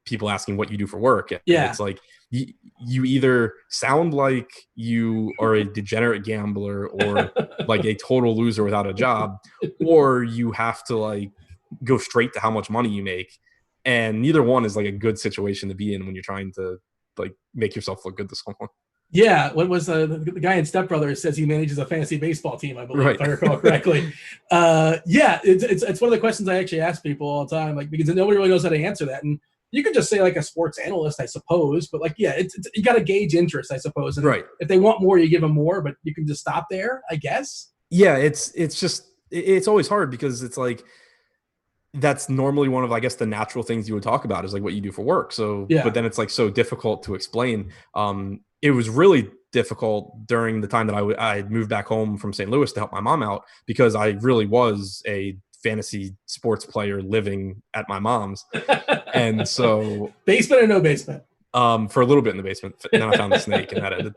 people asking what you do for work. And it's like, you either sound like you are a degenerate gambler or like a total loser without a job, or you have to like go straight to how much money you make. And neither one is like a good situation to be in when you're trying to like make yourself look good to someone. Yeah, what was the guy in Step Brothers says he manages a fantasy baseball team, I believe, right. if I recall correctly. It's one of the questions I actually ask people all the time, like because nobody really knows how to answer that. And you could just say like a sports analyst, I suppose, but like, it's you got to gauge interest, I suppose. And right. If they want more, you give them more, but you can just stop there, I guess. Yeah, it's always hard because it's like that's normally one of, I guess, the natural things you would talk about is like what you do for work. So, but then it's like so difficult to explain. It was really difficult during the time that I moved back home from St. Louis to help my mom out because I really was a fantasy sports player living at my mom's. And so basement or no basement? For a little bit in the basement. Then I found the snake and that ended.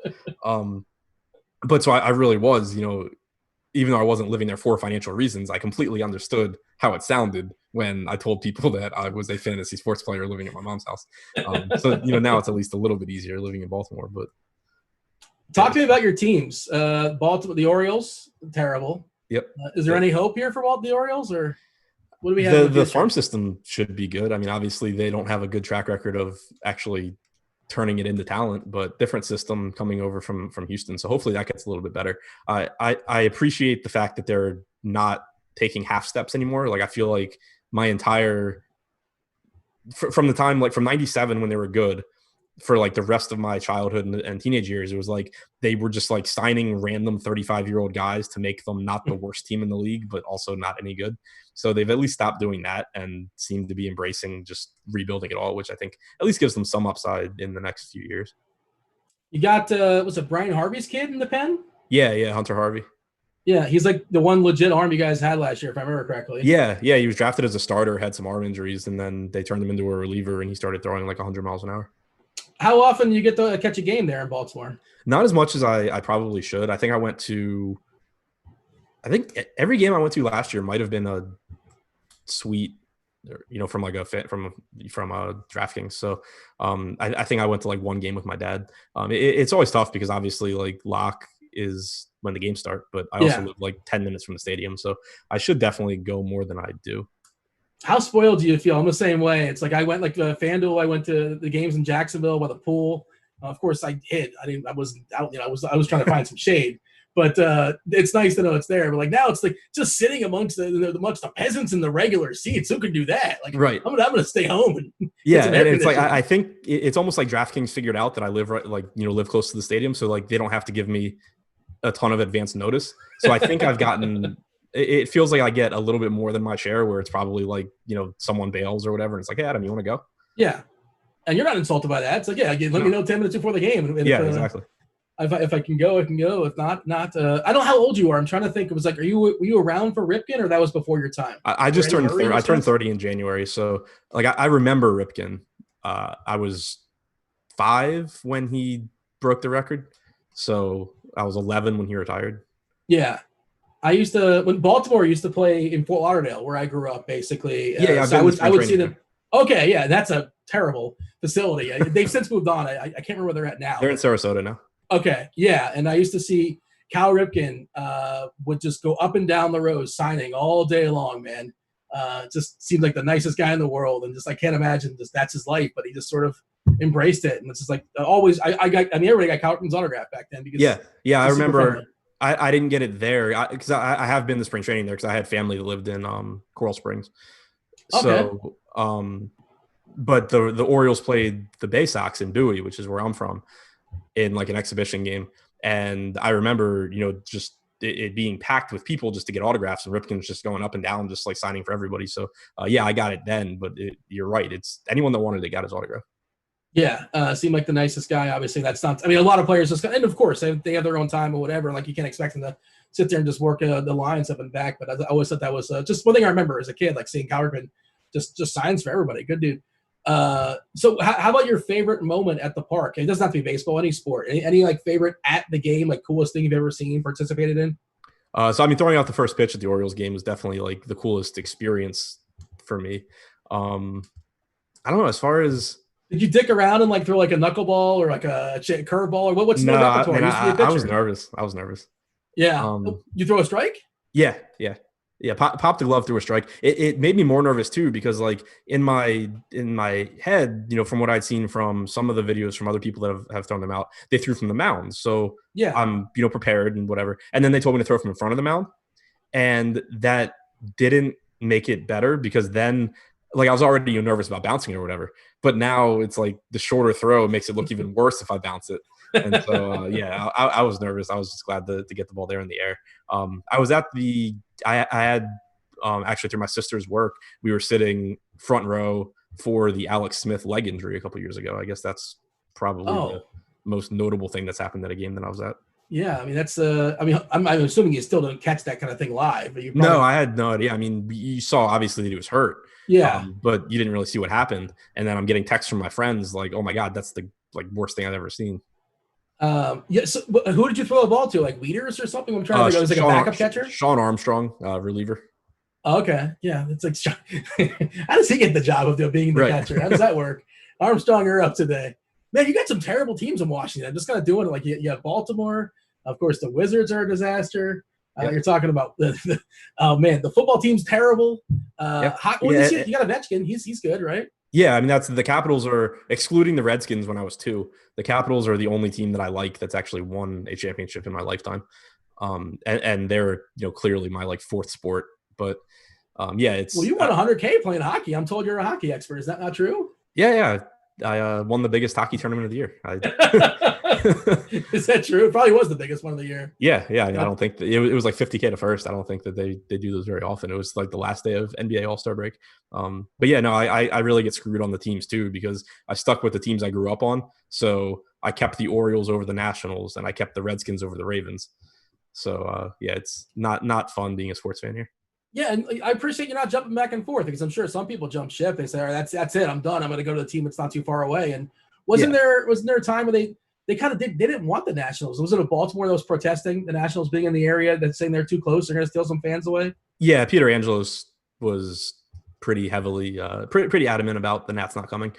But so I really was, even though I wasn't living there for financial reasons, I completely understood how it sounded when I told people that I was a fantasy sports player living at my mom's house. So, now it's at least a little bit easier living in Baltimore. But talk to me about your teams. Baltimore, the Orioles, terrible. Yep. Is there any hope here for the Orioles, or what do we have? The farm system should be good. I mean, obviously they don't have a good track record of actually turning it into talent, but different system coming over from Houston. So hopefully that gets a little bit better. I appreciate the fact that they're not taking half steps anymore. Like I feel like my entire from the time, like from 97 when they were good, for like the rest of my childhood and teenage years, it was like they were just like signing random 35-year-old guys to make them not the worst team in the league, but also not any good. So they've at least stopped doing that and seem to be embracing just rebuilding it all, which I think at least gives them some upside in the next few years. You got, was it Brian Harvey's kid in the pen? Yeah, Hunter Harvey. Yeah, he's like the one legit arm you guys had last year, if I remember correctly. Yeah, he was drafted as a starter, had some arm injuries, and then they turned him into a reliever, and he started throwing like 100 miles an hour. How often do you get to catch a game there in Baltimore? Not as much as I probably should. I think every game I went to last year might have been a sweet from like from DraftKings. So I think I went to like one game with my dad. It's always tough because obviously like lock is when the games start, but I also live like 10 minutes from the stadium, so I should definitely go more than I do. How spoiled do you feel? I'm the same way. It's like I went like FanDuel. I went to the games in Jacksonville by the pool. Of course, I hid. I wasn't out. I was trying to find some shade. But it's nice to know it's there. But like now, it's like just sitting amongst the peasants in the regular seats. Who can do that? Like, right. I'm gonna stay home and and it's like I think it's almost like DraftKings figured out that I live live close to the stadium, so like they don't have to give me a ton of advance notice. So I think I've gotten. It feels like I get a little bit more than my share, where it's probably like someone bails or whatever, and it's like, hey, Adam, you want to go? Yeah, and you're not insulted by that. It's like, let me know 10 minutes before the game. And exactly. If I can go, I can go. If not. I don't know how old you are. I'm trying to think. It was like, were you around for Ripken, or that was before your time? I just turned 30. I turned 30 in January, so like I remember Ripken. I was 5 when he broke the record, so I was 11 when he retired. Yeah. When Baltimore used to play in Fort Lauderdale, where I grew up, basically. So I would see them. Okay, yeah, that's a terrible facility. They've since moved on. I can't remember where they're at now. They're in Sarasota now. Okay, yeah, and I used to see Cal Ripken would just go up and down the road signing all day long, man. Just seemed like the nicest guy in the world, and just I can't imagine that's his life, but he just sort of embraced it, and it's just like always. Everybody got Cal Ripken's autograph back then because I remember. I didn't get it there because I have been to spring training there because I had family that lived in Coral Springs. Okay. So, but the Orioles played the Bay Sox in Bowie, which is where I'm from, in like an exhibition game. And I remember, just it being packed with people just to get autographs, and Ripken was just going up and down, just like signing for everybody. So, I got it then, but you're right. It's anyone that wanted it got his autograph. Yeah, seemed like the nicest guy. Obviously, that's not. I mean, a lot of players just, and of course, they have their own time or whatever. Like you can't expect them to sit there and just work the lines up and back. But I always thought that was just one thing I remember as a kid, like seeing Cal Ripken just signs for everybody. Good dude. So how about your favorite moment at the park? It doesn't have to be baseball, any sport. Any like favorite at the game, like coolest thing you've ever seen, participated in? So I mean, throwing out the first pitch at the Orioles game was definitely like the coolest experience for me. I don't know, as far as. Did you dick around and like throw like a knuckleball or like a curveball or what's the repertoire? I was nervous. Yeah. You throw a strike? Yeah. Popped the glove through a strike. It made me more nervous too because like in my head, from what I'd seen from some of the videos from other people that have thrown them out, they threw from the mound. So yeah, I'm prepared and whatever. And then they told me to throw from in front of the mound, and that didn't make it better because then. Like I was already nervous about bouncing or whatever, but now it's like the shorter throw makes it look even worse if I bounce it. And so, I was nervous. I was just glad to get the ball there in the air. I was at I had actually through my sister's work, we were sitting front row for the Alex Smith leg injury a couple years ago. I guess that's probably the most notable thing that's happened at a game that I was at. Yeah, I mean that's. I'm assuming you still don't catch that kind of thing live. But No, I had no idea. I mean, you saw obviously that he was hurt. Yeah, but you didn't really see what happened. And then I'm getting texts from my friends like, "Oh my God, that's the worst thing I've ever seen." So who did you throw the ball to? Like Wieters or something? I'm trying to think. It was like a backup catcher. Sean Armstrong, reliever. Okay, yeah, it's like how does he get the job of being the catcher? How does that work? Armstrong, you're up today. Man, you got some terrible teams in Washington. I'm just kind of doing it. Like you have Baltimore. Of course, the Wizards are a disaster. You're talking about the football team's terrible. You got Ovechkin. He's good, right? Yeah, I mean the Capitals are excluding the Redskins when I was 2. The Capitals are the only team that I like that's actually won a championship in my lifetime. And they're clearly my 4th sport. But it's you won $100K playing hockey. I'm told you're a hockey expert. Is that not true? Yeah. I won the biggest hockey tournament of the year. Is that true? It probably was the biggest one of the year. Yeah. I don't think it was like $50K to first. I don't think that they do those very often. It was like the last day of NBA All-Star break. But yeah, no, I really get screwed on the teams too because I stuck with the teams I grew up on. So I kept the Orioles over the Nationals and I kept the Redskins over the Ravens. So it's not fun being a sports fan here. Yeah, and I appreciate you not jumping back and forth because I'm sure some people jump ship. They say, "All right, that's it. I'm done. I'm going to go to the team that's not too far away." And wasn't there a time where they kind of they didn't want the Nationals? Was it a Baltimore that was protesting the Nationals being in the area that's saying they're too close, they're going to steal some fans away? Yeah, Peter Angelos was pretty heavily, pretty adamant about the Nats not coming.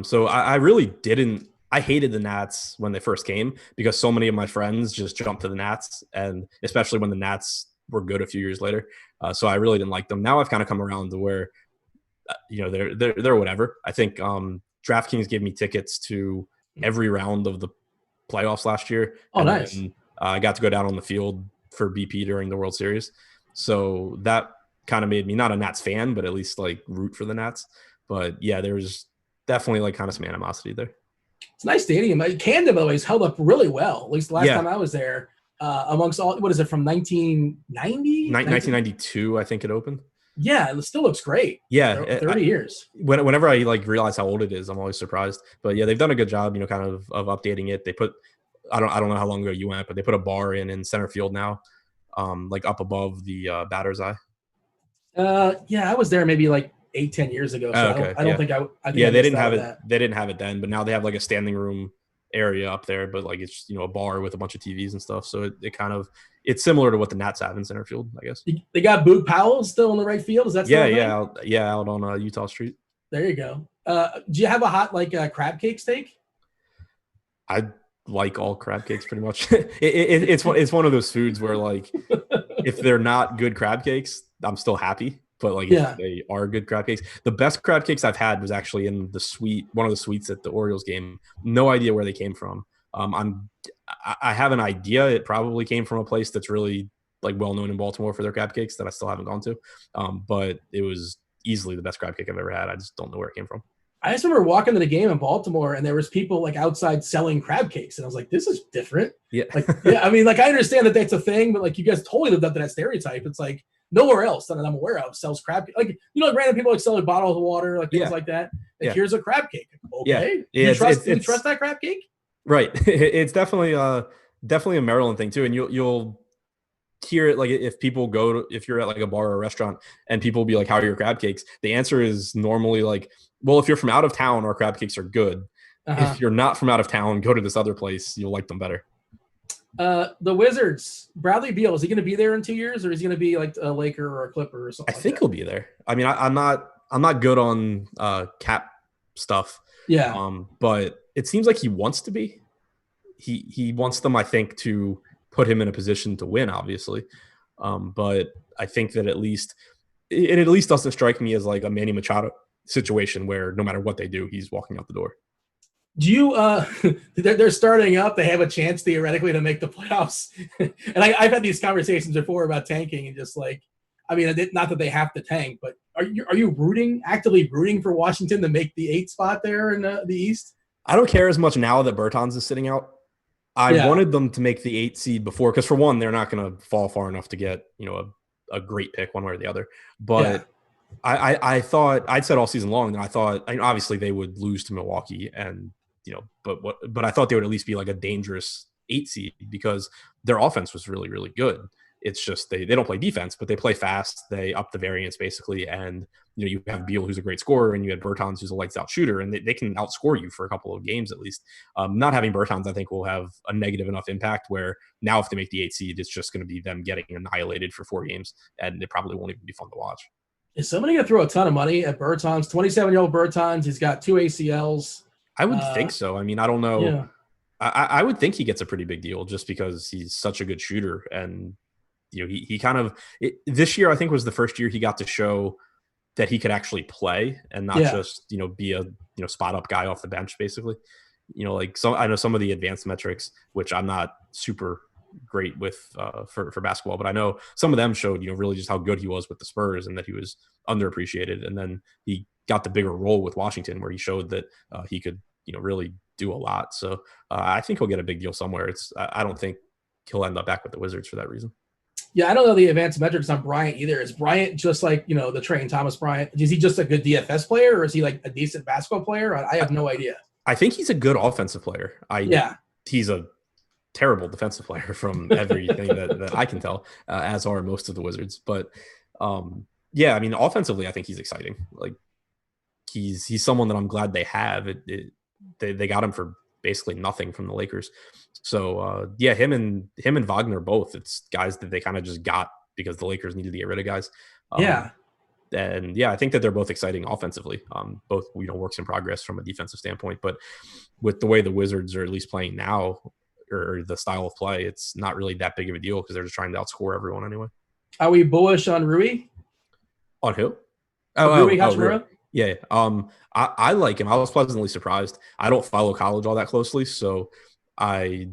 So I really didn't. I hated the Nats when they first came because so many of my friends just jumped to the Nats, and especially when the Nats were good a few years later. So I really didn't like them. Now I've kind of come around to where, they're whatever. I think DraftKings gave me tickets to every round of the playoffs last year. Oh, and nice. Then, I got to go down on the field for BP during the World Series. So that kind of made me not a Nats fan, but at least like root for the Nats. But yeah, there's definitely like kind of some animosity there. It's a nice stadium. Camden, by the way, has held up really well. At least the last time I was there. Amongst all, what is it, from 1990? 1992, I think it opened. Yeah, it still looks great. Yeah, 30 years. Whenever I like realize how old it is, I'm always surprised. But yeah, they've done a good job, kind of updating it. They put, I don't know how long ago you went, but they put a bar in center field now, like up above the batter's eye. Yeah, I was there maybe like 8-10 years ago. So okay. I don't think I think yeah, I they didn't have it. That. They didn't have it then, but now they have like a standing room area up there, but like it's a bar with a bunch of TVs and stuff. So it kind of, it's similar to what the Nats have in center field, I guess. They got Boog Powell still in the right field. Is that still out on Utah Street. There you go. Do you have a hot crab cake steak? I like all crab cakes pretty much. It's one of those foods where like if they're not good crab cakes, I'm still happy. But like if they are good crab cakes, the best crab cakes I've had was actually in one of the suites at the Orioles game. No idea where they came from. I have an idea. It probably came from a place that's really like well known in Baltimore for their crab cakes that I still haven't gone to. But it was easily the best crab cake I've ever had. I just don't know where it came from. I just remember walking to the game in Baltimore and there was people like outside selling crab cakes. And I was like, this is different. Yeah. I mean, like I understand that that's a thing, but like you guys totally lived up to that stereotype. It's like nowhere else that I'm aware of sells crab cake. Like, like random people like selling bottles of water, like things like that. Like here's a crab cake. Okay. Yeah. You trust that crab cake? Right. It's definitely a Maryland thing too. And you'll hear it like if you're at like a bar or a restaurant and people will be like, how are your crab cakes? The answer is normally like, well, if you're from out of town, our crab cakes are good. If you're not from out of town, go to this other place. You'll like them better. The Wizards, Bradley Beal, is he going to be there in 2 years, or is he going to be like a Laker or a Clipper or something? I think he'll be there. I mean, I'm not good on cap stuff. Yeah. But it seems like he wants to be. He wants them, I think, to put him in a position to win, obviously. But I think that it at least doesn't strike me as like a Manny Machado situation where no matter what they do, he's walking out the door. Do you they're starting up, they have a chance theoretically to make the playoffs. And I've had these conversations before about tanking and just like, I mean, not that they have to tank, but are you actively rooting for Washington to make the 8 spot there in the East? I don't care as much now that Bertans is sitting out. I wanted them to make the 8 seed before, because for one, they're not going to fall far enough to get, a great pick one way or the other. But I thought, I'd said all season long that I thought, obviously they would lose to Milwaukee and, but I thought they would at least be like a dangerous 8 seed because their offense was really, really good. It's just they don't play defense, but they play fast. They up the variance basically. And, you have Beal, who's a great scorer, and you had Bertans, who's a lights out shooter, and they can outscore you for a couple of games at least. Not having Bertans, I think, will have a negative enough impact where now if they make the 8 seed, it's just going to be them getting annihilated for 4 games, and it probably won't even be fun to watch. Is somebody going to throw a ton of money at Bertans? 27-year-old Bertans, he's got 2 ACLs. I would think so. I mean, I don't know. Yeah. I would think he gets a pretty big deal just because he's such a good shooter. And, he kind of – this year I think was the first year he got to show that he could actually play and not just, be a, spot up guy off the bench basically. Like I know some of the advanced metrics, which I'm not super great with for basketball, but I know some of them showed, really just how good he was with the Spurs and that he was underappreciated. And then he got the bigger role with Washington where he showed that he could, really do a lot. So I think he'll get a big deal somewhere. I don't think he'll end up back with the Wizards for that reason. Yeah, I don't know the advanced metrics on Bryant either. Is Bryant just like, the Trey and Thomas Bryant? Is he just a good DFS player, or is he like a decent basketball player? I have no idea. I think he's a good offensive player. He's a terrible defensive player from everything that I can tell, as are most of the Wizards. But I mean, offensively, I think he's exciting. Like he's someone that I'm glad they have. They got him for basically nothing from the Lakers. So him and Wagner both. It's guys that they kind of just got because the Lakers needed to get rid of guys. And yeah, I think that they're both exciting offensively. Both, works in progress from a defensive standpoint, but with the way the Wizards are at least playing now, or the style of play, it's not really that big of a deal because they're just trying to outscore everyone anyway. Are we bullish on Rui? On who? Rui Rui. Hachimura? Yeah. I like him. I was pleasantly surprised. I don't follow college all that closely, so I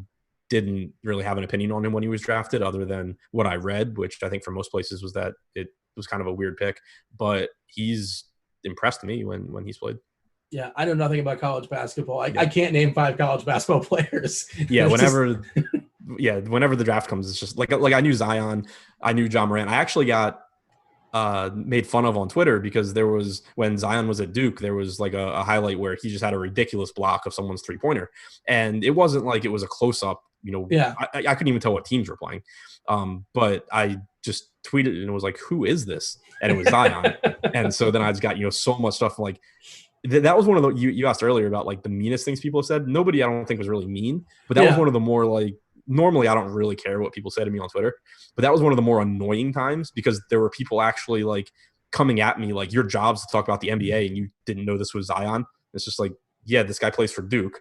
didn't really have an opinion on him when he was drafted, other than what I read, which I think for most places was that it was kind of a weird pick. But he's impressed me when he's played. Yeah, I know nothing about college basketball. I can't name 5 college basketball players. Yeah, whenever the draft comes, it's just like I knew Zion, I knew John Morant. I actually got made fun of on Twitter because there was, when Zion was at Duke, there was like a highlight where he just had a ridiculous block of someone's 3-pointer, and it wasn't like it was a close up. Yeah. I couldn't even tell what teams were playing, but I just tweeted and it was like, who is this? And it was Zion. And so then I just got so much stuff like. That was one of the, you asked earlier about like the meanest things people have said. Nobody I don't think was really mean, but that was one of the more like, normally I don't really care what people say to me on Twitter, but that was one of the more annoying times because there were people actually like coming at me like, your job's to talk about the NBA and you didn't know this was Zion. It's just like, yeah, this guy plays for Duke,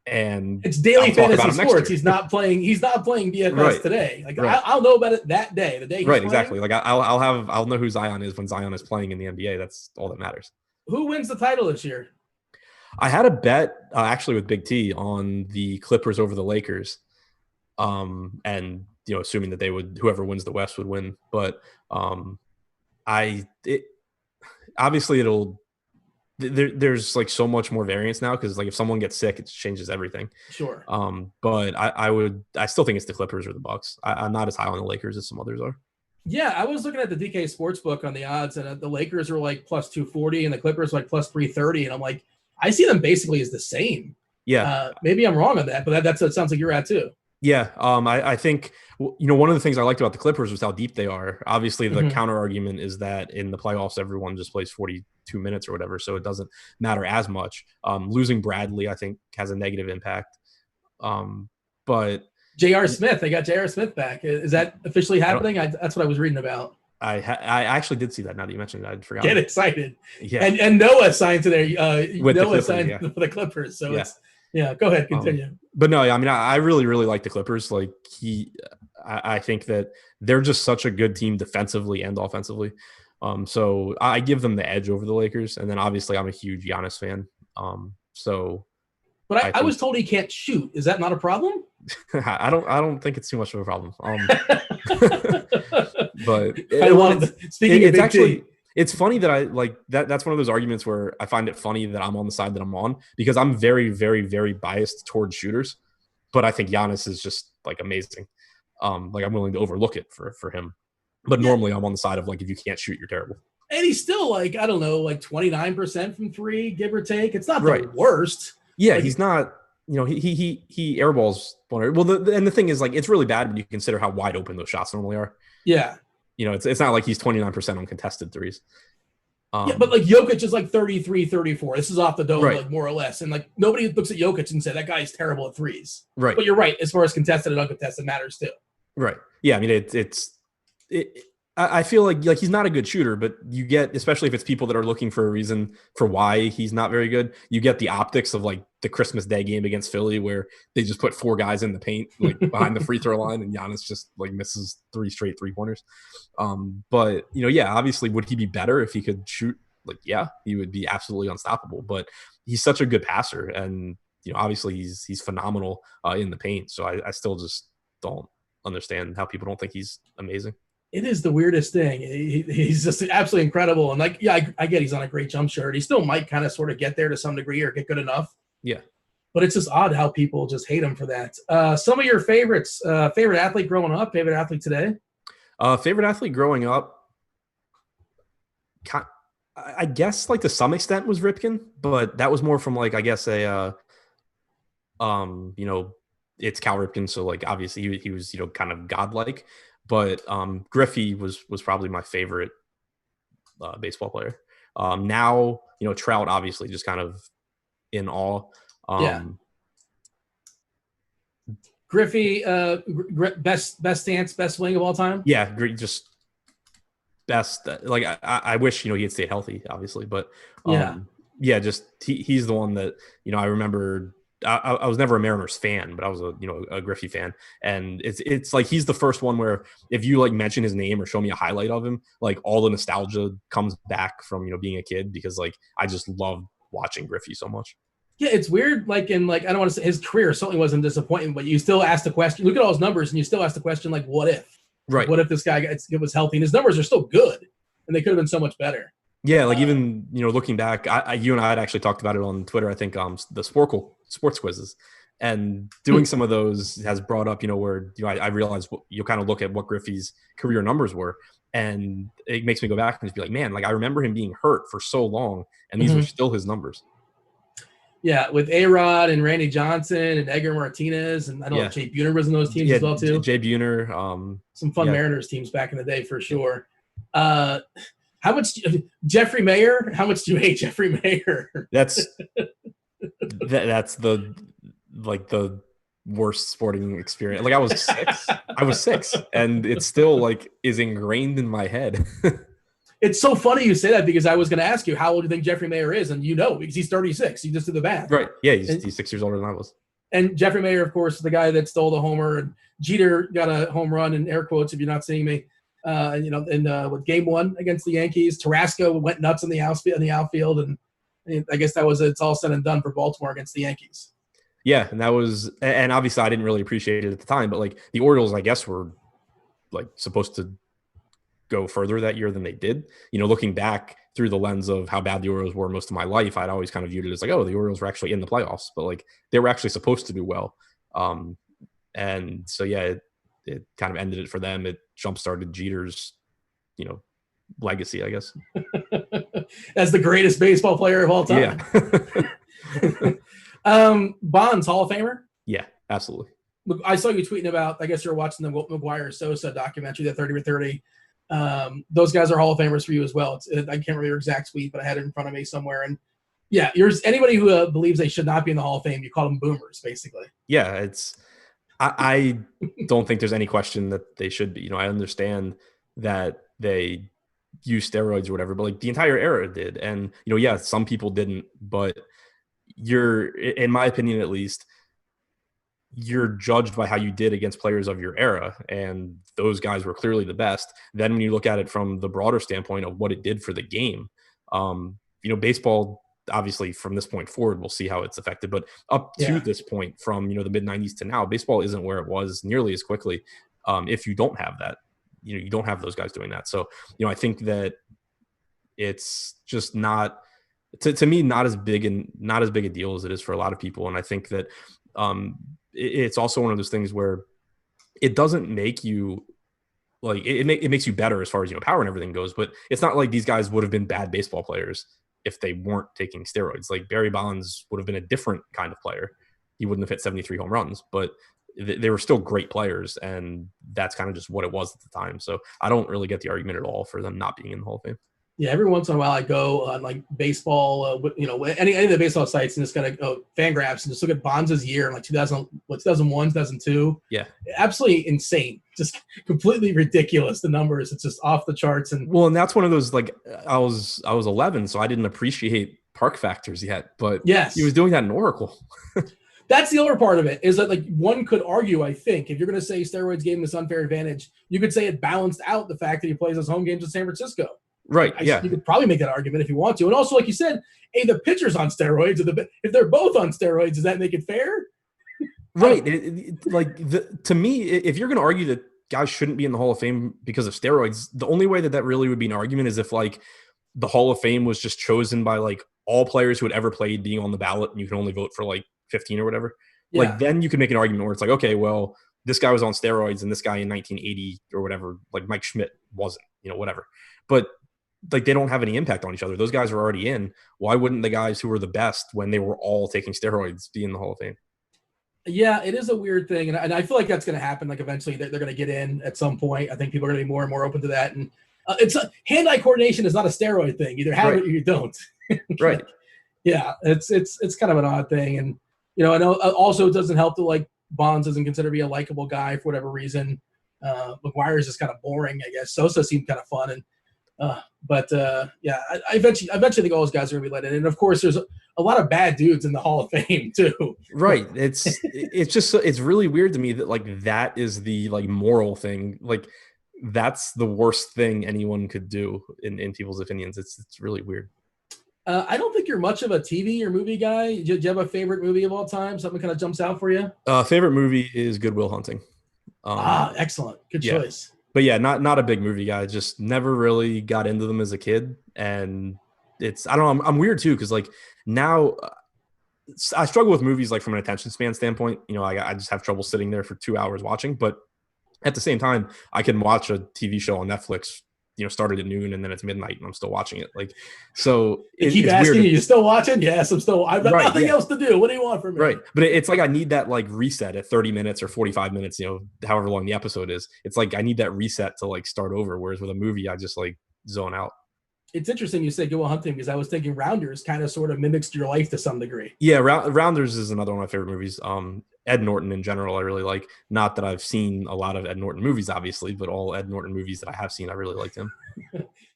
and it's daily fantasy sports. He's not playing DFS today. Like I'll know about it that day, the day he's playing. Exactly. Like I'll know who Zion is when Zion is playing in the NBA. That's all that matters. Who wins the title this year? I had a bet actually with Big T on the Clippers over the Lakers, and assuming that whoever wins the West would win. But there's like so much more variance now because like if someone gets sick, it changes everything. Sure. But I still think it's the Clippers or the Bucks. I'm not as high on the Lakers as some others are. Yeah, I was looking at the DK Sportsbook on the odds, and the Lakers were like plus 240, and the Clippers were like plus 330, and I'm like, I see them basically as the same. Yeah, maybe I'm wrong on that, but that's what it sounds like you're at too. Yeah, I think one of the things I liked about the Clippers was how deep they are. Obviously, the counter argument is that in the playoffs, everyone just plays 42 minutes or whatever, so it doesn't matter as much. Losing Bradley, I think, has a negative impact. But J.R. Smith, they got J.R. Smith back. Is that officially happening? That's what I was reading about. I actually did see that. Now that you mentioned it, I forgot. Get excited! Yeah, and Noah signed today. Noah signed for the Clippers. So go ahead, continue. But no, I mean, I really, really like the Clippers. Like I think that they're just such a good team defensively and offensively. So I give them the edge over the Lakers. And then obviously I'm a huge Giannis fan. But I was told he can't shoot. Is that not a problem? I don't think it's too much of a problem. But it's funny that I like that. That's one of those arguments where I find it funny that I'm on the side that I'm on because I'm very, very, very biased towards shooters. But I think Giannis is just like amazing. Like I'm willing to overlook it for him. But normally I'm on the side of like, if you can't shoot, you're terrible. And he's still like, I don't know, like 29% from 3, give or take. It's not the worst. Yeah, he's not. He airballs. Well, the thing is, like, it's really bad when you consider how wide open those shots normally are. Yeah. It's not like he's 29% on contested threes. But like Jokic is like 33, 34. This is off the dome, like more or less. And like nobody looks at Jokic and say that guy's terrible at threes. Right. But you're right. As far as contested and uncontested matters too. Right. Yeah. I mean, I feel like he's not a good shooter, but you get, especially if it's people that are looking for a reason for why he's not very good, you get the optics of like the Christmas Day game against Philly where they just put 4 guys in the paint, like behind the free throw line, and Giannis just like misses 3 straight 3-pointers. But obviously, would he be better if he could shoot? Like, yeah, he would be absolutely unstoppable, but he's such a good passer. And, obviously he's phenomenal in the paint. So I still just don't understand how people don't think he's amazing. It is the weirdest thing. He's just absolutely incredible. And like, yeah, I get he's on a great jump shot. He still might kind of sort of get there to some degree or get good enough. Yeah. But it's just odd how people just hate him for that. Some of your favorites, favorite athlete growing up, favorite athlete today? Favorite athlete growing up, I guess like to some extent was Ripken, but that was more from like, I guess it's Cal Ripken. So like, obviously he was, kind of godlike. But Griffey was probably my favorite baseball player. Now, Trout obviously just kind of in awe. Griffey, best stance, best swing of all time? Yeah, just best. Like I wish he had stayed healthy, obviously, but Yeah. just he's the one that I remember. I was never a Mariners fan, but I was a Griffey fan, and it's like he's the first one where if you like mention his name or show me a highlight of him, like all the nostalgia comes back from being a kid, because like I just loved watching Griffey so much. Yeah, it's weird. Like in I don't want to say his career certainly wasn't disappointing, but you still ask the question. Look at all his numbers, and you still ask the question, like, what if? Right. What if this guy was healthy? And his numbers are still good, and they could have been so much better. Yeah, like even looking back, you and I had actually talked about it on Twitter. I think the sports quizzes, and doing some of those has brought up where I realized you kind of look at what Griffey's career numbers were, and it makes me go back and just be like, man, like I remember him being hurt for so long, and these were still his numbers. Yeah, with A-Rod and Randy Johnson and Edgar Martinez, and I know Jay Buhner was in those teams as well too. Jay Buhner, some fun Mariners teams back in the day for sure. How much Jeffrey Mayer? How much do you hate Jeffrey Mayer? That's the worst sporting experience. Like I was six, and it still like is ingrained in my head. It's so funny you say that, because I was going to ask you how old do you think Jeffrey Mayer is, and because he's 36. You just did the math, right? Yeah, he's 6 years older than I was. And Jeffrey Mayer, of course, the guy that stole the homer, and Jeter got a home run in air quotes if you're not seeing me. With game 1 against the Yankees, Tarasco went nuts in the outfield, and I guess it's all said and done for Baltimore against the Yankees. Yeah, and and obviously I didn't really appreciate it at the time, but like the Orioles, I guess, were like supposed to go further that year than they did. Looking back through the lens of how bad the Orioles were most of my life, I'd always kind of viewed it as like, oh, the Orioles were actually in the playoffs, but like they were actually supposed to do well. And so yeah, it kind of ended it for them. It jump-started Jeter's, legacy, I guess. As the greatest baseball player of all time. Yeah. Bonds, Hall of Famer? Yeah, absolutely. I saw you tweeting about, I guess you're watching the McGuire-Sosa documentary, the 30 for 30. Those guys are Hall of Famers for you as well. I can't remember your exact tweet, but I had it in front of me somewhere. And yeah, anybody who believes they should not be in the Hall of Fame, you call them boomers, basically. Yeah, I don't think there's any question that they should be. I understand that they use steroids or whatever, but like the entire era did. And, some people didn't, but in my opinion, at least, you're judged by how you did against players of your era, and those guys were clearly the best. Then when you look at it from the broader standpoint of what it did for the game, baseball, obviously from this point forward, we'll see how it's affected, but up to this point from, the mid 90s to now, baseball isn't where it was nearly as quickly. If you don't have that, you don't have those guys doing that. So, I think that it's just not, to me, not as big a deal as it is for a lot of people. And I think that, it's also one of those things where it doesn't make you like it makes you better as far as power and everything goes, but it's not like these guys would have been bad baseball players if they weren't taking steroids. Like Barry Bonds would have been a different kind of player. He wouldn't have hit 73 home runs, but they were still great players, and that's kind of just what it was at the time. So I don't really get the argument at all for them not being in the Hall of Fame. Yeah, every once in a while I go on like baseball, any of the baseball sites, and just kind of Fangraphs, and just look at Bonds' year in like 2001, 2002. Yeah, absolutely insane, just completely ridiculous. The numbers, it's just off the charts. And that's one of those, like I was 11, so I didn't appreciate park factors yet. But yes, he was doing that in Oracle. That's the other part of it, is that like one could argue, I think, if you're going to say steroids gave him this unfair advantage, you could say it balanced out the fact that he plays his home games in San Francisco. Right. Yeah. You could probably make that argument if you want to. And also, like you said, the pitcher's on steroids. If they're both on steroids, does that make it fair? Right. To me, if you're going to argue that guys shouldn't be in the Hall of Fame because of steroids, the only way that really would be an argument is if like the Hall of Fame was just chosen by like all players who had ever played being on the ballot, and you can only vote for like 15 or whatever. Yeah. Like then you could make an argument where it's like, okay, well, this guy was on steroids and this guy in 1980 or whatever, like Mike Schmidt wasn't, whatever. But like they don't have any impact on each other. Those guys are already in. Why wouldn't the guys who were the best when they were all taking steroids be in the Hall of Fame? Yeah, it is a weird thing. And I feel like that's going to happen. Like eventually they're going to get in at some point. I think people are going to be more and more open to that. And hand-eye coordination is not a steroid thing. Either have it or you don't. Right. Yeah, it's kind of an odd thing. And, I know also it doesn't help that like Bonds isn't considered to be a likable guy for whatever reason. McGuire is just kind of boring, I guess. Sosa seemed kind of fun. And Yeah, I eventually think all those guys are going to be let in. And of course, there's a lot of bad dudes in the Hall of Fame too. Right. It's just it's really weird to me that like that is the like moral thing. Like that's the worst thing anyone could do in people's opinions. It's really weird. I don't think you're much of a TV or movie guy. Do you have a favorite movie of all time? Something kind of jumps out for you? Favorite movie is Good Will Hunting. Excellent. Good yeah. choice. But yeah, not a big movie guy. Just never really got into them as a kid, and I don't know. I'm weird too because like now I struggle with movies like from an attention span standpoint. You know, I just have trouble sitting there for 2 hours watching. But at the same time, I can watch a TV show on Netflix. You know, started at noon and then it's midnight and I'm still watching it. Like, so keep it's asking weird. You still watching? Yes, I'm still. I've got nothing else to do. What do you want from me? Right, but it's like I need that like reset at 30 minutes or 45 minutes. You know, however long the episode is. It's like I need that reset to like start over. Whereas with a movie, I just like zone out. It's interesting you say Good Will Hunting because I was thinking Rounders kind of sort of mimics your life to some degree. Yeah, Rounders is another one of my favorite movies. Ed Norton in general, I really like. Not that I've seen a lot of Ed Norton movies, obviously, but all Ed Norton movies that I have seen, I really liked him.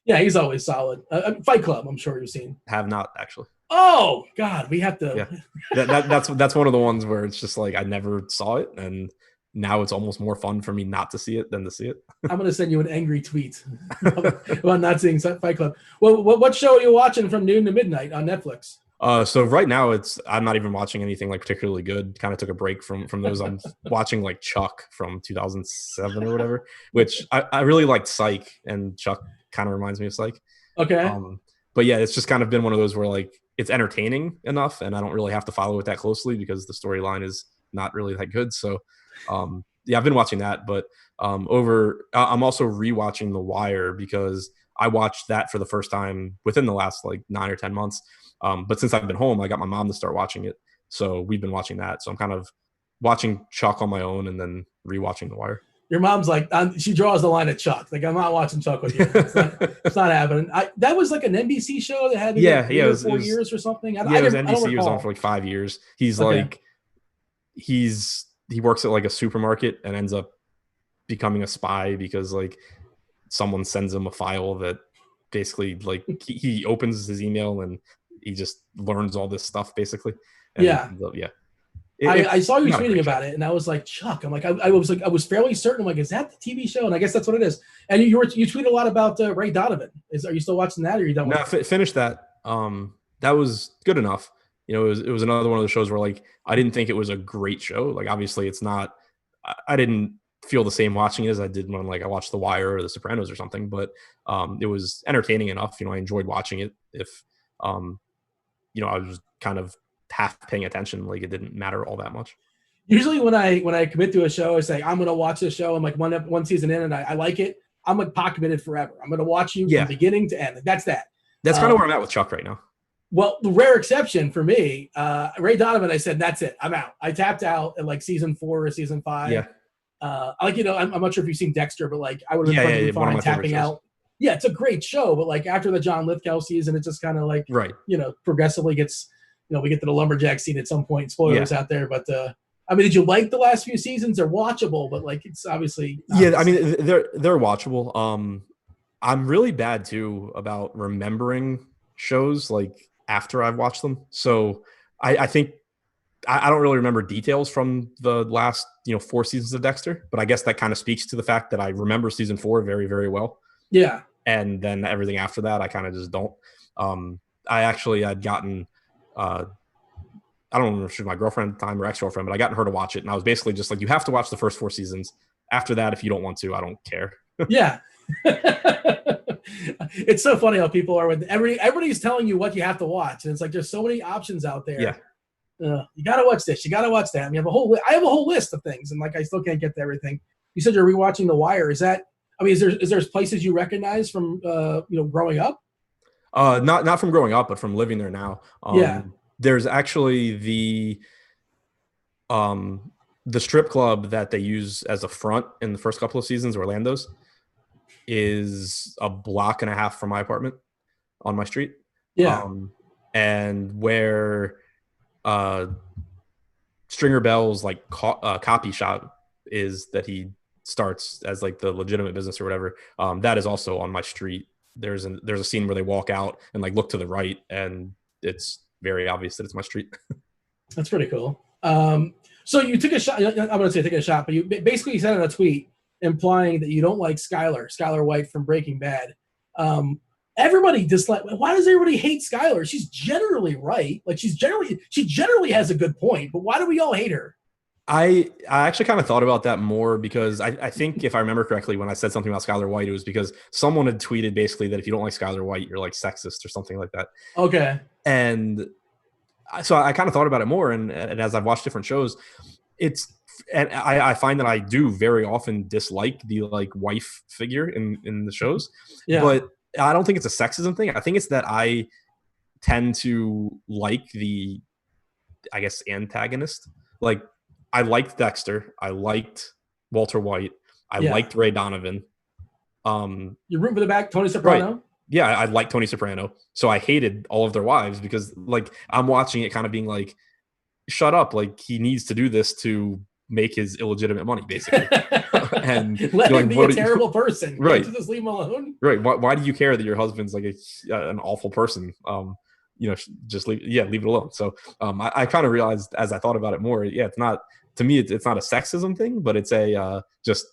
Yeah, he's always solid. Fight Club, I'm sure you've seen. Have not actually. Oh God, we have to. Yeah. That's one of the ones where it's just like I never saw it, and now it's almost more fun for me not to see it than to see it. I'm gonna send you an angry tweet about not seeing Fight Club. Well, what show are you watching from noon to midnight on Netflix? So right now I'm not even watching anything like particularly good. Kind of took a break from those. I'm watching like Chuck from 2007 or whatever, which I really liked Psych, and Chuck kind of reminds me of Psych. Okay. But yeah, it's just kind of been one of those where like it's entertaining enough and I don't really have to follow it that closely because the storyline is not really that good. So yeah, I've been watching that, but I'm also rewatching The Wire because I watched that for the first time within the last like 9 or 10 months. But since I've been home, I got my mom to start watching it. So we've been watching that. So I'm kind of watching Chuck on my own and then rewatching The Wire. Your mom's like, she draws the line at Chuck. Like, I'm not watching Chuck with you. It's not happening. That was like an NBC show that had it was 4 years or something. It was NBC. He was on for like 5 years. He's like, he works at like a supermarket and ends up becoming a spy because like someone sends him a file that basically like he opens his email and he just learns all this stuff basically. And I saw you tweeting about it, and I was like, Chuck. I'm like, I was fairly certain. I'm like, is that the TV show? And I guess that's what it is. And you tweet a lot about Ray Donovan. Are you still watching that, or are you done? No, finished that. That was good enough. You know, it was another one of the shows where like I didn't think it was a great show. Like obviously, it's not. I didn't feel the same watching it as I did when like I watched The Wire or The Sopranos or something. But it was entertaining enough. You know, I enjoyed watching it. If you know, I was kind of half paying attention, like it didn't matter all that much. Usually when I commit to a show, I say I'm going to watch this show. I'm like one season in and I like it. I'm like pot committed forever. I'm going to watch you from beginning to end. That's that. That's kind of where I'm at with Chuck right now. Well, the rare exception for me, Ray Donovan, I said, that's it. I'm out. I tapped out at like season 4 or season 5. Yeah. Like, you know, I'm not sure if you've seen Dexter, but like I would have been fine tapping out. Yeah, it's a great show. But like after the John Lithgow season, it just kind of like, you know, progressively gets, you know, we get to the lumberjack scene at some point. Spoilers out there, but I mean, did you like the last few seasons? They're watchable, but like it's obviously I mean, they're watchable. I'm really bad too about remembering shows like after I've watched them. So I think I don't really remember details from the last 4 seasons of Dexter, but I guess that kind of speaks to the fact that I remember season 4 very, very well. Yeah, and then everything after that, I kind of just don't. I'd gotten. I don't remember if she was my girlfriend at the time or ex-girlfriend, but I gotten her to watch it. And I was basically just like, you have to watch the first 4 seasons. After that, if you don't want to, I don't care. Yeah. It's so funny how people are with everybody's telling you what you have to watch. And it's like, there's so many options out there. Yeah. You got to watch this. You got to watch that. And I have a whole list of things. And like, I still can't get to everything. You said you're rewatching The Wire. Is there places you recognize from, growing up? Not from growing up, but from living there now. There's actually the strip club that they use as a front in the first couple of seasons, Orlando's, is a block and a half from my apartment on my street. Yeah. And where Stringer Bell's like copy shop is that he starts as like the legitimate business or whatever, that is also on my street. there's a scene where they walk out and like look to the right, and it's very obvious that it's my street. That's pretty cool. So you took a shot. I'm going to say take a shot, but you basically said in a tweet implying that you don't like Skylar White from Breaking Bad. Everybody why does everybody hate Skylar? She's generally right. Like she generally has a good point, but why do we all hate her? I actually kind of thought about that more because I think if I remember correctly, when I said something about Skylar White, it was because someone had tweeted basically that if you don't like Skylar White, you're like sexist or something like that. Okay. And so I kind of thought about it more. And as I've watched different shows, and I find that I do very often dislike the like wife figure in the shows. Yeah. But I don't think it's a sexism thing. I think it's that I tend to like the, I guess, antagonist. Like, I liked Dexter. I liked Walter White. I liked Ray Donovan. You root for the back, Tony Soprano? Right. Yeah, I liked Tony Soprano. So I hated all of their wives because, like, I'm watching it kind of being like, shut up. Like, he needs to do this to make his illegitimate money, basically. And let him like, be a terrible person. Right. Can't you just leave him alone? Right. Why do you care that your husband's like an awful person? Just leave it alone. So I kind of realized as I thought about it more, it's not, to me, it's not a sexism thing, but it's a just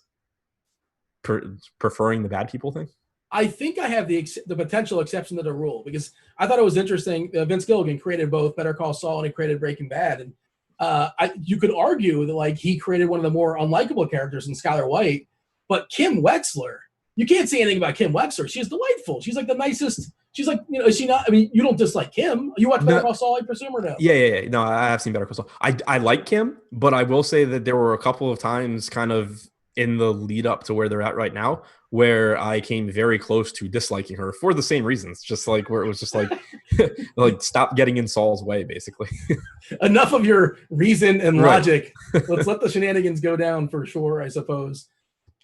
preferring the bad people thing. I think I have the potential exception to the rule because I thought it was interesting. Vince Gilligan created both Better Call Saul and he created Breaking Bad. And you could argue that like he created one of the more unlikable characters in Skylar White, but Kim Wexler, you can't say anything about Kim Wexler. She's delightful. She's like the nicest. She's like, is she not? I mean, you don't dislike Kim. You watch Better Call Saul, I presume, or no? Yeah. No, I have seen Better Call Saul. I like Kim, but I will say that there were a couple of times kind of in the lead up to where they're at right now where I came very close to disliking her for the same reasons, just like where it was just like, like stop getting in Saul's way, basically. Enough of your reason and logic. Right. Let's let the shenanigans go down for sure, I suppose.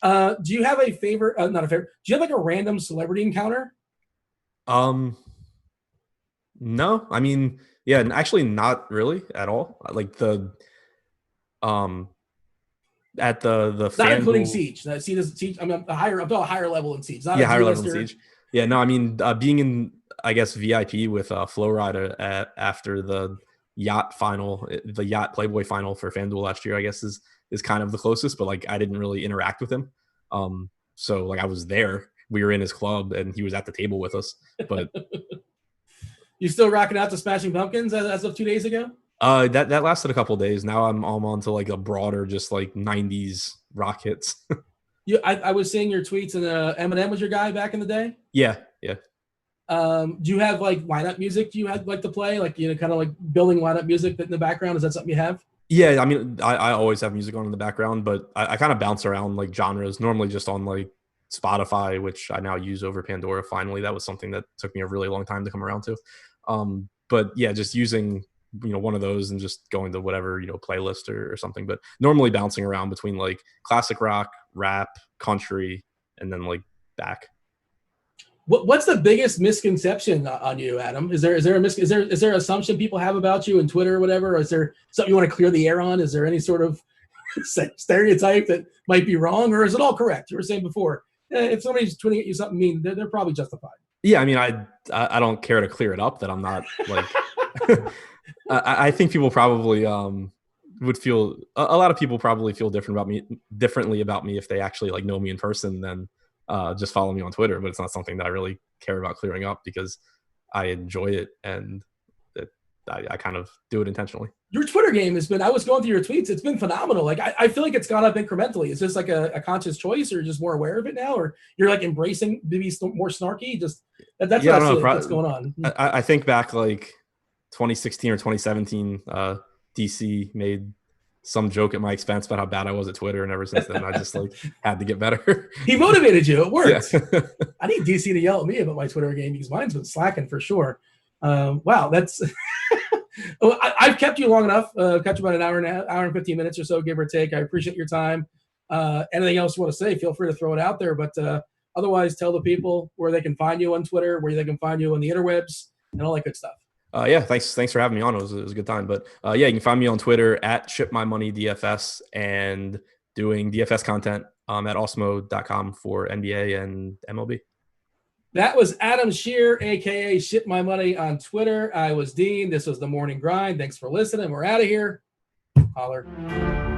Do you have a favorite? Not a favorite. Do you have like a random celebrity encounter? No, I mean, yeah, actually not really at all. Like at the not including Siege. Siege. I mean, a higher level in Siege. Not higher level in Siege. Yeah, no, I mean, being in, I guess, VIP with Flo Rida after the yacht Playboy final for FanDuel last year, I guess is kind of the closest. But like, I didn't really interact with him. So like, I was there. We were in his club, and he was at the table with us. But you still rocking out to Smashing Pumpkins as of 2 days ago? That lasted a couple of days. Now I'm on to like a broader, just like 90s rock hits. I was seeing your tweets, and Eminem was your guy back in the day. Yeah. Do you have like lineup music? Do you have like to play, like kind of like building lineup music in the background? Is that something you have? Yeah, I mean, I always have music on in the background, but I kind of bounce around like genres. Normally just on like Spotify, which I now use over Pandora. Finally, that was something that took me a really long time to come around to. But yeah, just using one of those and just going to whatever playlist or something. But normally bouncing around between like classic rock, rap, country, and then like back. What's the biggest misconception on you, Adam? Is there an assumption people have about you in Twitter or whatever? Or is there something you want to clear the air on? Is there any sort of stereotype that might be wrong, or is it all correct? You were saying before, if somebody's tweeting at you something mean, they're probably justified. Yeah, I mean, I don't care to clear it up that I'm not like. I think people probably would feel a lot of people probably feel differently about me if they actually like know me in person than just follow me on Twitter. But it's not something that I really care about clearing up because I enjoy it and I kind of do it intentionally. Your Twitter game has been, I was going through your tweets, it's been phenomenal. Like I feel like it's gone up incrementally. Is this like a conscious choice, or you're just more aware of it now, or you're like embracing maybe more snarky? Just that's what's going on. I think back like 2016 or 2017, DC made some joke at my expense about how bad I was at Twitter, and ever since then I just like had to get better. He motivated you. It worked. Yeah. I need DC to yell at me about my Twitter game because mine's been slacking for sure. Wow, that's I've kept you long enough. Kept you about an hour and 15 minutes or so, give or take. I appreciate your time. Anything else you want to say, feel free to throw it out there. But otherwise, tell the people where they can find you on Twitter, where they can find you on the interwebs, and all that good stuff. Yeah, thanks for having me on. It was a good time. But yeah, you can find me on Twitter at ShipMyMoneyDFS and doing DFS content at Osmo.com for NBA and MLB. That was Adam Shear, a.k.a. Ship My Money on Twitter. I was Dean. This was The Morning Grind. Thanks for listening. We're out of here. Holler.